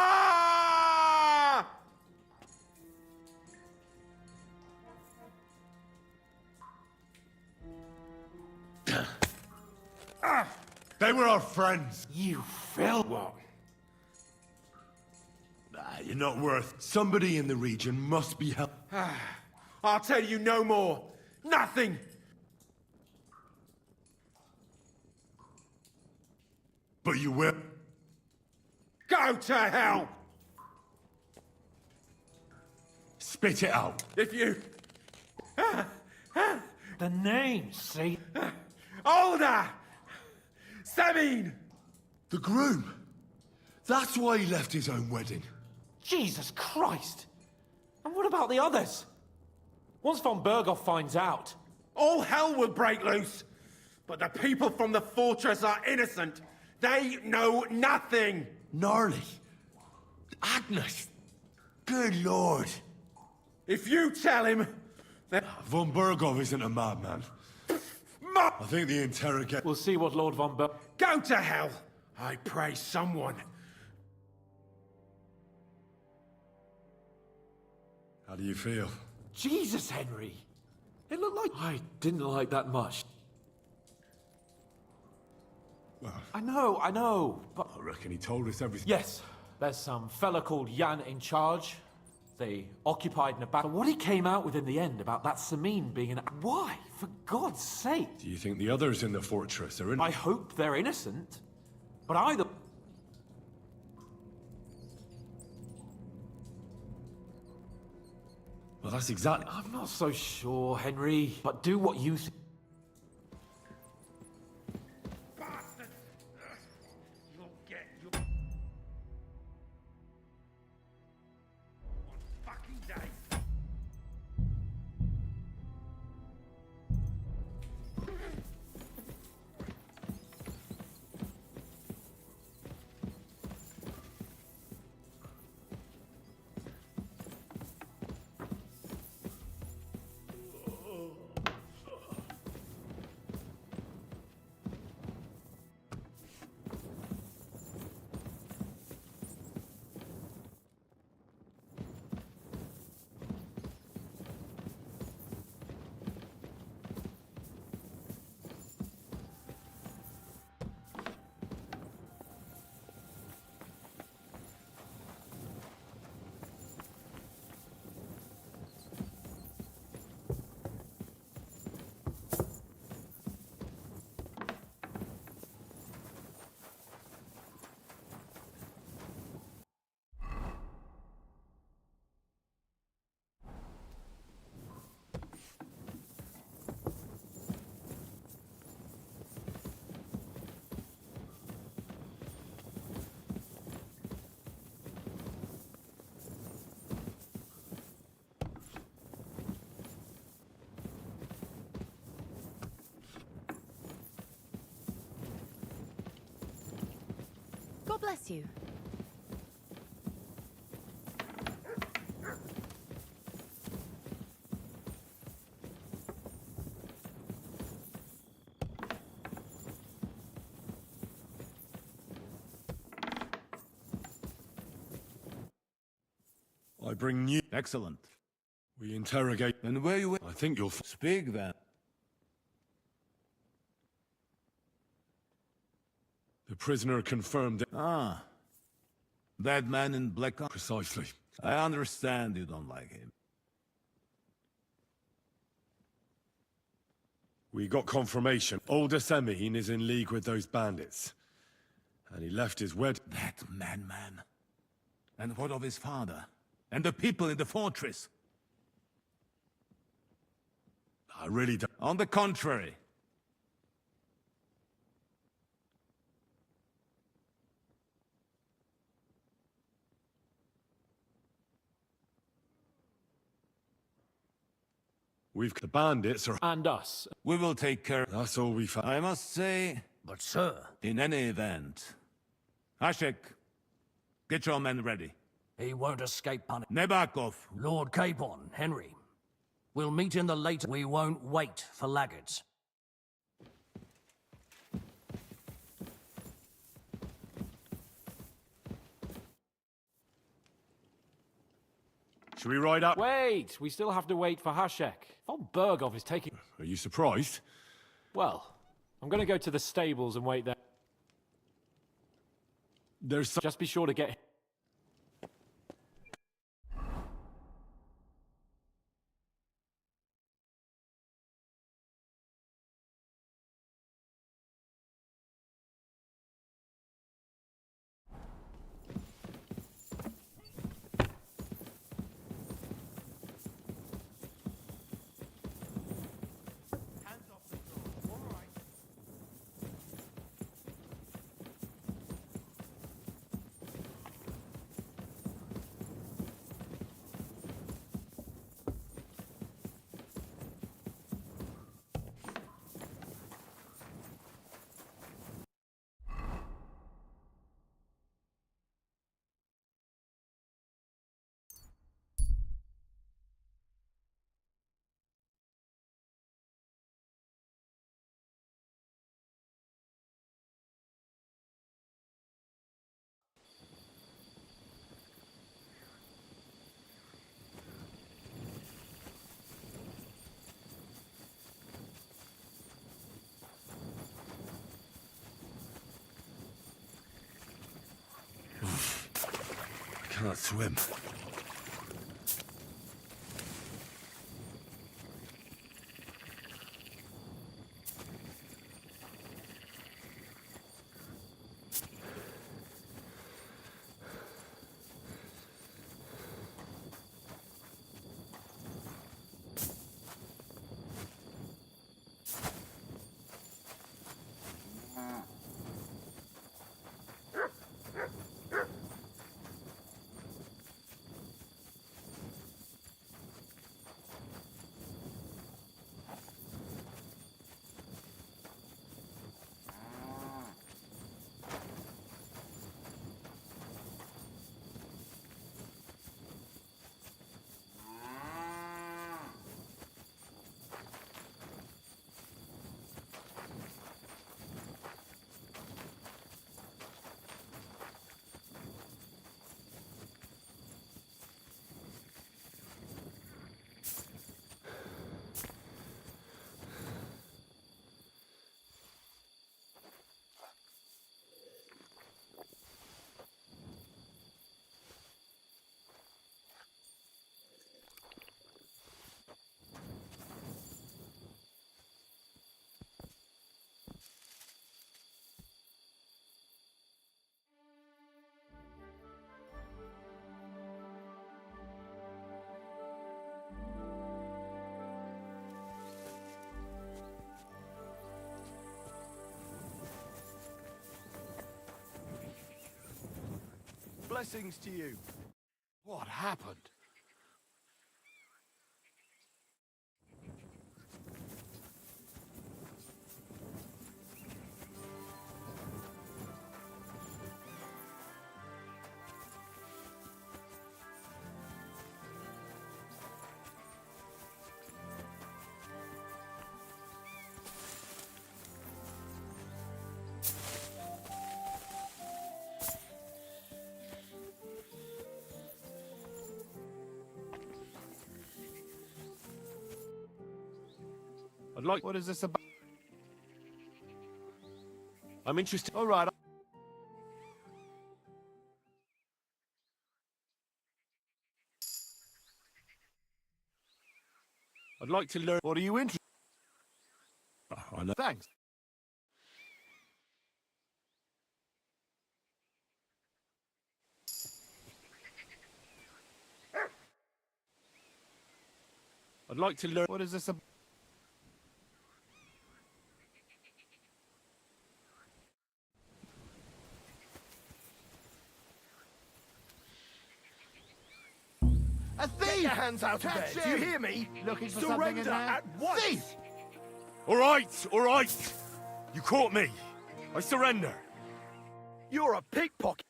They were our friends. You filth. What? You're not worth... Somebody in the region must be helped. I'll tell you no more. Nothing. But you will. Go to hell. Spit it out. If you... The name, see? Older! Sabine! The groom. That's why he left his own wedding. Jesus Christ! And what about the others? Once von Bergov finds out... All hell will break loose. But the people from the fortress are innocent. They know nothing. Gnarly. Agnes. Good lord. If you tell him, Von Burgov isn't a madman. I think the interrogate... We'll see what Lord von Go to hell! I pray someone. How do you feel? Jesus, Henry! It looked like... I didn't like that much. Well, I know, but... I reckon he told us everything. Yes, there's some fella called Jan in charge. They occupied Nabat. What he came out with in the end about that Samin being an... Why? For God's sake! Do you think the others in the fortress are in... I hope they're innocent. But either... Well, that's exactly... I'm not so sure, Henry. But do what you think. Bastard! You'll get your... One fucking day. God bless you. I bring new... Excellent. We interrogate... And where you... I think you'll... Speak then. The prisoner confirmed it. Ah. That man in black... Precisely. I understand you don't like him. We got confirmation. Older Semihine is in league with those bandits. And he left his wed... That madman. And what of his father? And the people in the fortress? I really don't... On the contrary. We've... The bandits are... And us. We will take care... That's all we found. I must say... But, sir... In any event... Hashek, get your men ready. He won't escape punishment. Nebakov. Lord Capon, Henry. We'll meet in the later... We won't wait for laggards. Should we ride up? Wait! We still have to wait for Hashek. Von Burgov is taking... Are you surprised? Well, I'm gonna go to the stables and wait there. There's some... Just be sure to get... can't swim. Blessings to you. What happened? I'd like... What is this about? I'm interested... All right. I'd like to learn... What are you interested? I know. Thanks. I'd like to learn... What is this about? A thief! Get your hands out of there. Catch Do you him! hear me? Looking for something in Surrender there? at once. Thief! All right. You caught me. I surrender. You're a pickpocket.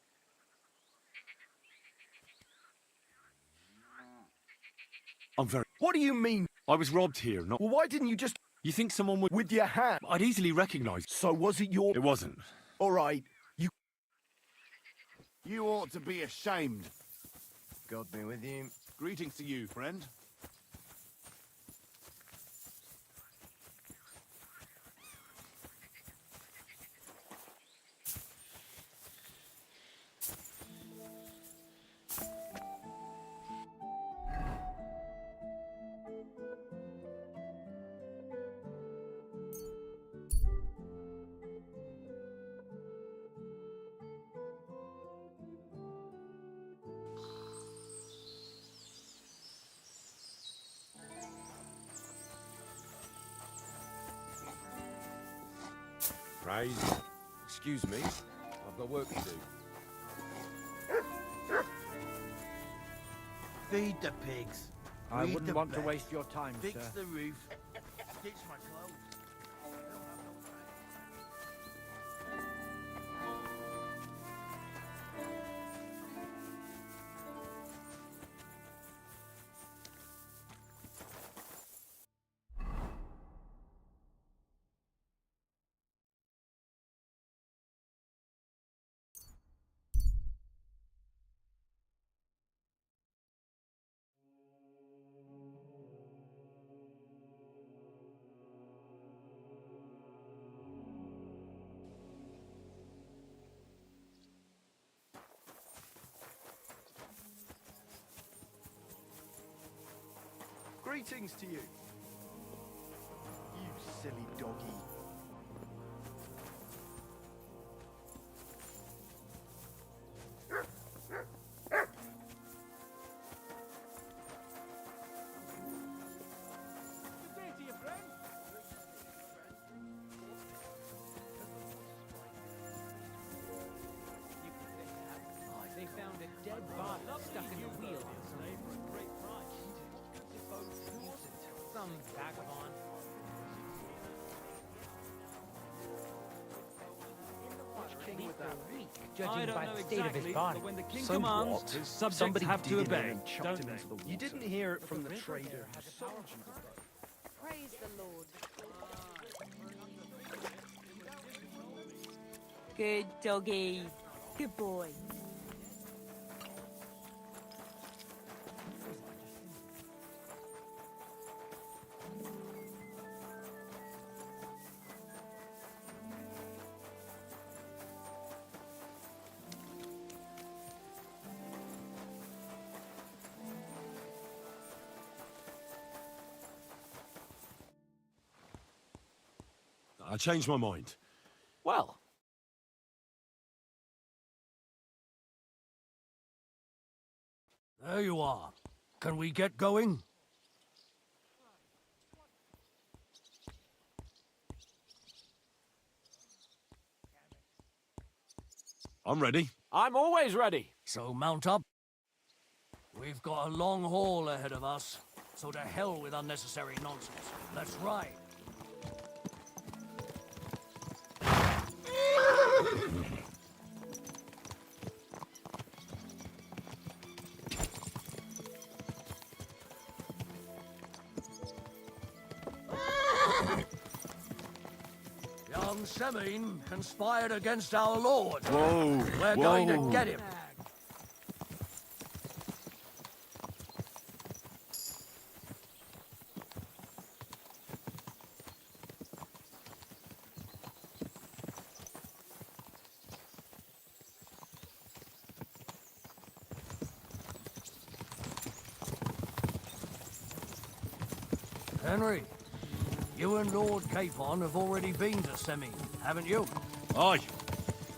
I'm very... What do you mean? I was robbed here, not... Well, why didn't you just... You think someone would... with your hand? I'd easily recognize... So was it your... It wasn't. All right. You ought to be ashamed. God be with you. Greetings to you, friend. Praise. Excuse me. I've got work to do. Feed the pigs. I Read wouldn't the want to bed, waste your time, Fix sir. the roof. Stitch my clothes. I don't have no time. Greetings to you. You silly doggy. They found a dead body stuck in the wheel. Some vagabond. With that week, Judging by the state of his body. But when the king So commands, what? his subjects Somebody have to did it obey, and chucked don't him they? into the water. You didn't hear it from the trader. Praise the Lord. Good doggy. Good boy. I changed my mind. Well, There you are. Can we get going? I'm ready. I'm always ready. So mount up. We've got a long haul ahead of us, so to hell with unnecessary nonsense. Let's ride. Young Semine conspired against our lord. Whoa! We're going to get him. Henry, you and Lord Capon have already been to Semine, haven't you? Aye.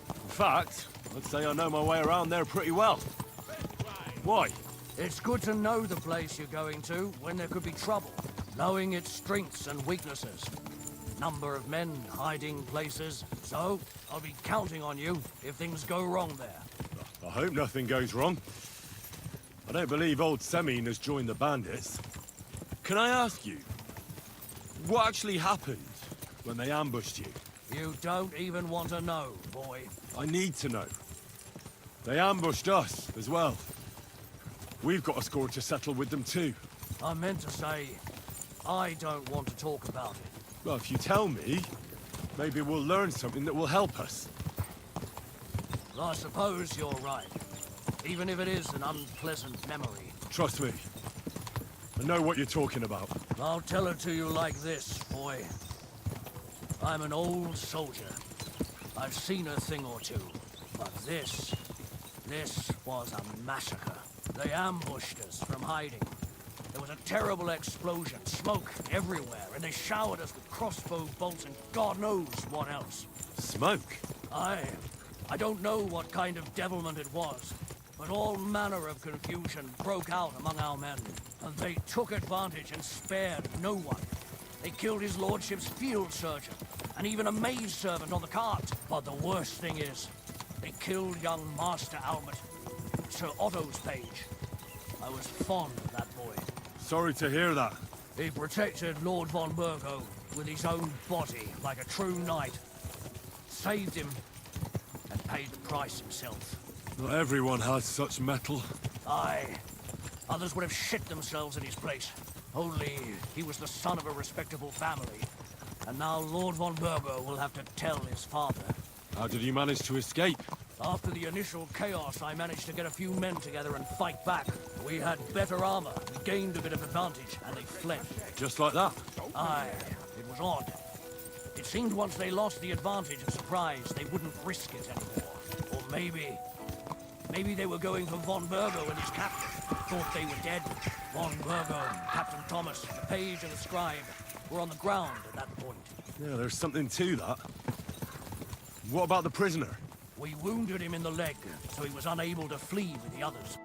In fact, I'd say I know my way around there pretty well. Why? It's good to know the place you're going to when there could be trouble, knowing its strengths and weaknesses. Number of men, hiding places, so I'll be counting on you if things go wrong there. I hope nothing goes wrong. I don't believe old Semine has joined the bandits. Can I ask you, what actually happened when they ambushed you? You don't even want to know, boy. I need to know. They ambushed us as well. We've got a score to settle with them too. I meant to say, I don't want to talk about it. Well, if you tell me, maybe we'll learn something that will help us. I suppose you're right, even if it is an unpleasant memory. Trust me. I know what you're talking about. I'll tell it to you like this, boy. I'm an old soldier. I've seen a thing or two. But this was a massacre. They ambushed us from hiding. There was a terrible explosion, smoke everywhere, and they showered us with crossbow bolts and God knows what else. Smoke? I don't know what kind of devilment it was, but all manner of confusion broke out among our men, and they took advantage and spared no one. They killed his lordship's field surgeon, and even a maid servant on the cart. But the worst thing is, they killed young Master Albert, Sir Otto's page. I was fond of that boy. Sorry to hear that. He protected Lord von Burgo with his own body like a true knight. Saved him, and paid the price himself. Not everyone has such metal. Aye. Others would have shit themselves in his place. Only he was the son of a respectable family. And now Lord von Burgo will have to tell his father. How did you manage to escape? After the initial chaos, I managed to get a few men together and fight back. We had better armor, we gained a bit of advantage, and they fled. Just like that? Aye, it was odd. It seemed once they lost the advantage of surprise, they wouldn't risk it anymore. Or maybe they were going for von Burgo and his captain. Thought they were dead. Von Virgo, Captain Thomas, the page and the scribe were on the ground at that point. Yeah, there's something to that. What about the prisoner? We wounded him in the leg, so he was unable to flee with the others.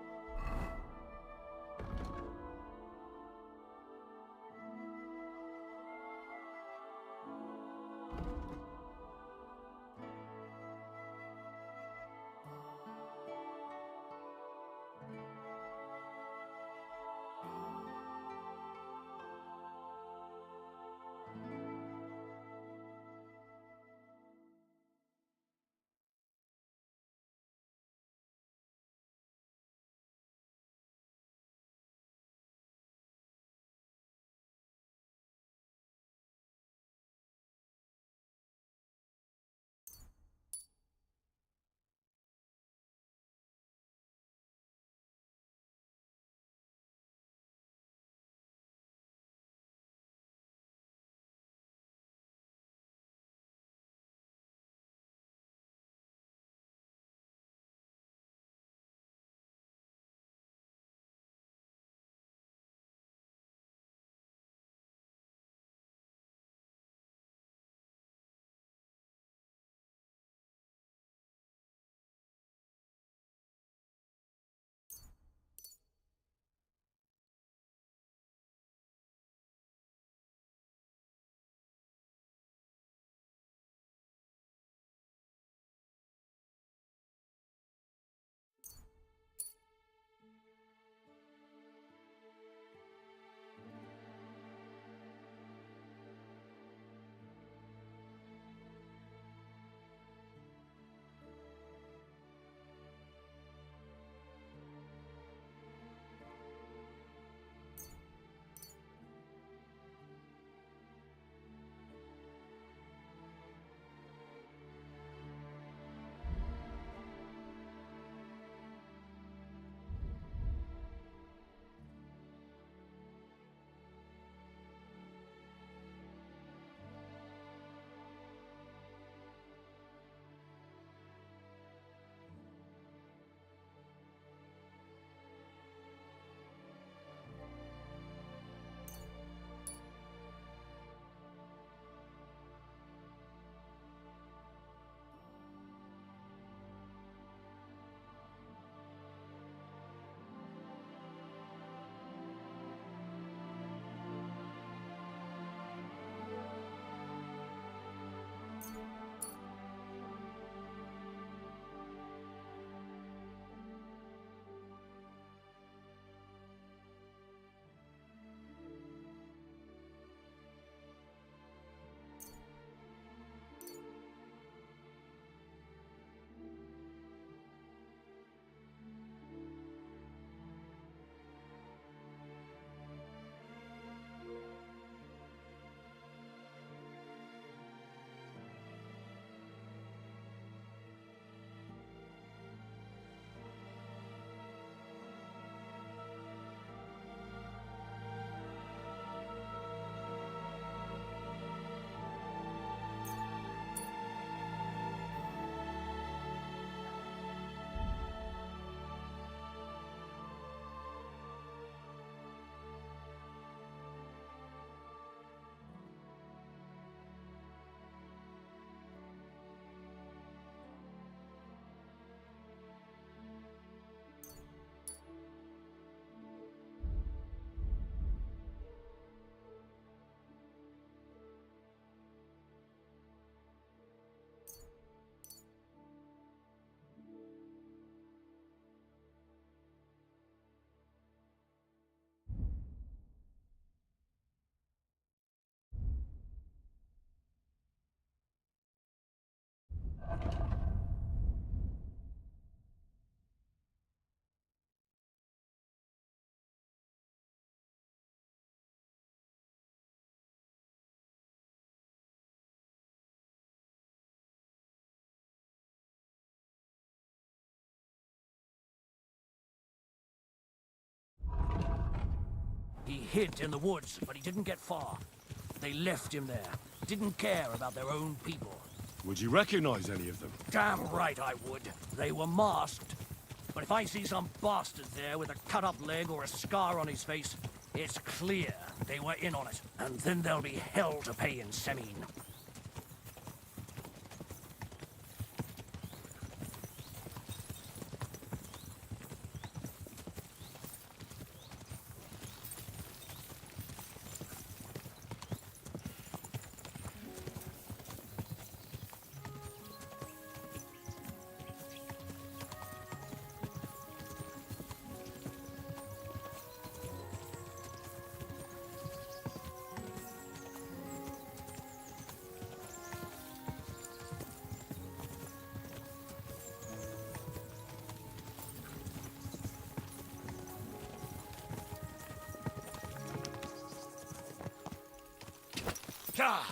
He hid in the woods, but he didn't get far. They left him there. Didn't care about their own people. Would you recognize any of them? Damn right I would. They were masked. But if I see some bastard there with a cut-up leg or a scar on his face, it's clear they were in on it. And then there'll be hell to pay in Semine. God!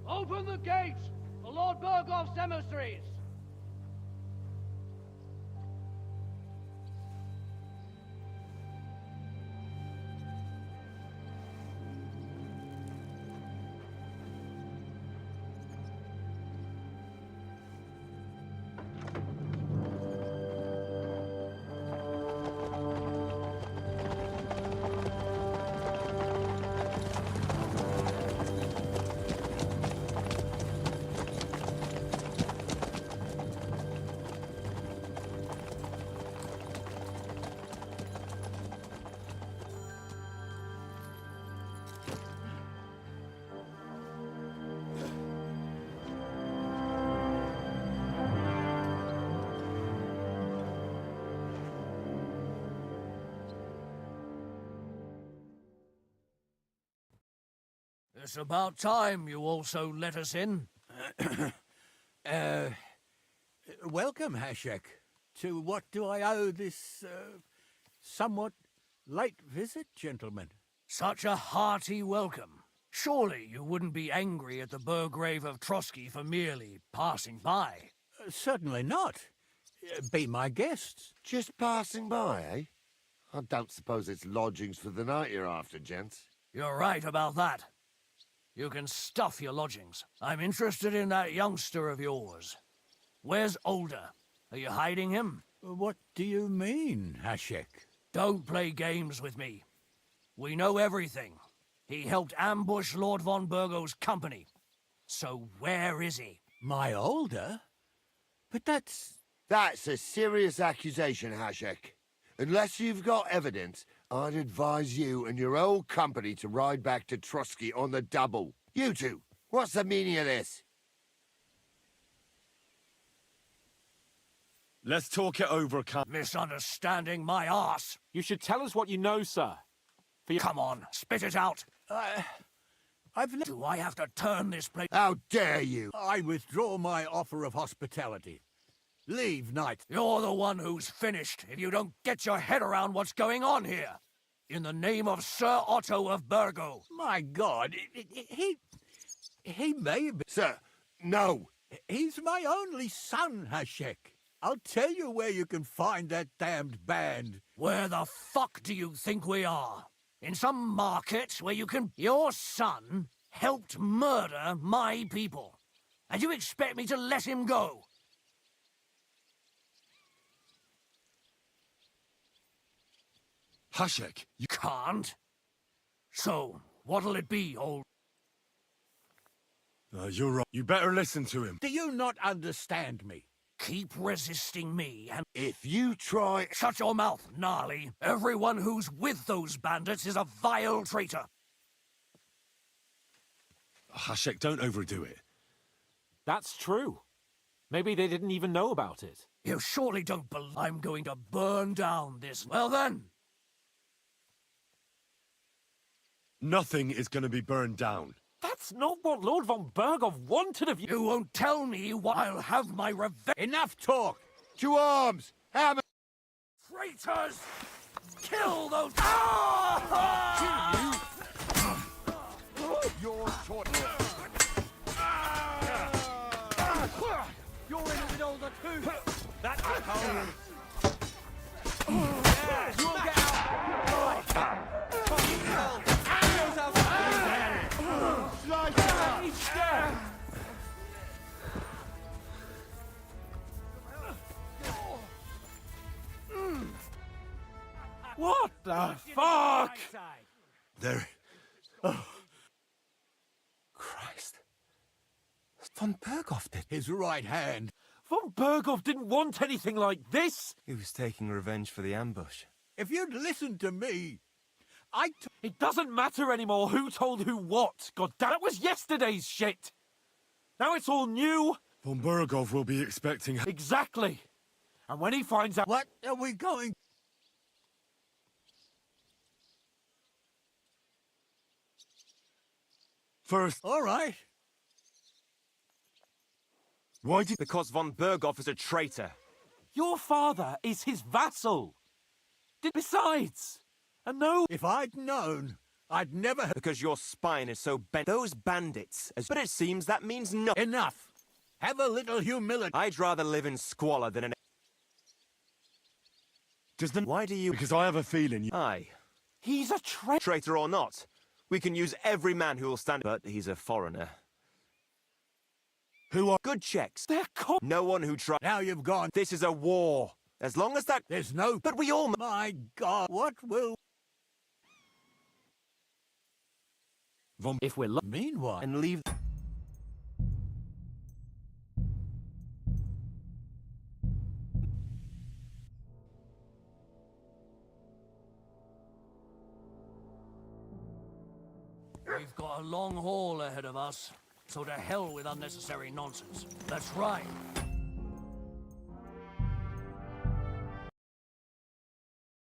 Open the gates! The Lord Bergoff's emissaries! It's about time you also let us in. Welcome, Hashek. To what do I owe this, somewhat late visit, gentlemen? Such a hearty welcome. Surely you wouldn't be angry at the Burgrave of Trotsky for merely passing by. Certainly not. Be my guests. Just passing by, eh? I don't suppose it's lodgings for the night you're after, gents. You're right about that. You can stuff your lodgings. I'm interested in that youngster of yours. Where's Older? Are you hiding him? What do you mean, Hashek? Don't play games with me. We know everything. He helped ambush Lord von Burgo's company. So where is he? My Older? But that's... That's a serious accusation, Hashek. Unless you've got evidence, I'd advise you and your old company to ride back to Trotsky on the double. You two, what's the meaning of this? Let's talk it over, Misunderstanding my arse. You should tell us what you know, sir. Come on, spit it out. Do I have to turn this place? How dare you? I withdraw my offer of hospitality. Leave, knight. You're the one who's finished if you don't get your head around what's going on here. In the name of Sir Otto of Burgo. My God, he may be... Sir, no. He's my only son, Hashek. I'll tell you where you can find that damned band. Where the fuck do you think we are? In some market where you can... Your son helped murder my people. And you expect me to let him go? Hashek, You can't. So, what'll it be, old... you're right. You better listen to him. Do you not understand me? Keep resisting me, and If you try... shut your mouth, gnarly. Everyone who's with those bandits is a vile traitor. Hashek, don't overdo it. That's true. Maybe they didn't even know about it. You surely don't believe I'm going to burn down this... Well then, Nothing is going to be burned down. That's not what Lord von Burgov wanted of you. you won't tell me what I'll have my revenge... Enough talk! To arms! Hammer! Traitors! Kill those... Ah! your choice. You're in it with all the two. That's the code. Yeah, you'll get out. Right. Fucking hell. Goes out. He's dead. What the fuck? There. Oh. Christ. Von Berghoff did. His right hand. Von Berghoff didn't want anything like this. He was taking revenge for the ambush. If you'd listened to me, It doesn't matter anymore who told who what. God damn, that was yesterday's shit. Now it's all new. Von Berghoff will be expecting... Exactly. And when he finds out... What are we going... First... All right. Why did... Because Von Berghoff is a traitor. Your father is his vassal. Besides, and no... If I'd known, I'd never... Because your spine is so bent. Those bandits... But it seems that means nothing. Enough. Have a little humility. I'd rather live in squalor than in... Why do you... Because I have a feeling... Aye. He's a Traitor or not, we can use every man who will stand... But he's a foreigner. Who are... Good checks. They're No one who tries... Now you've gone... This is a war. As long as that... There's no... But we all... My God, what will... If we're... Meanwhile... And leave... We've got a long haul ahead of us, so to hell with unnecessary nonsense. That's right.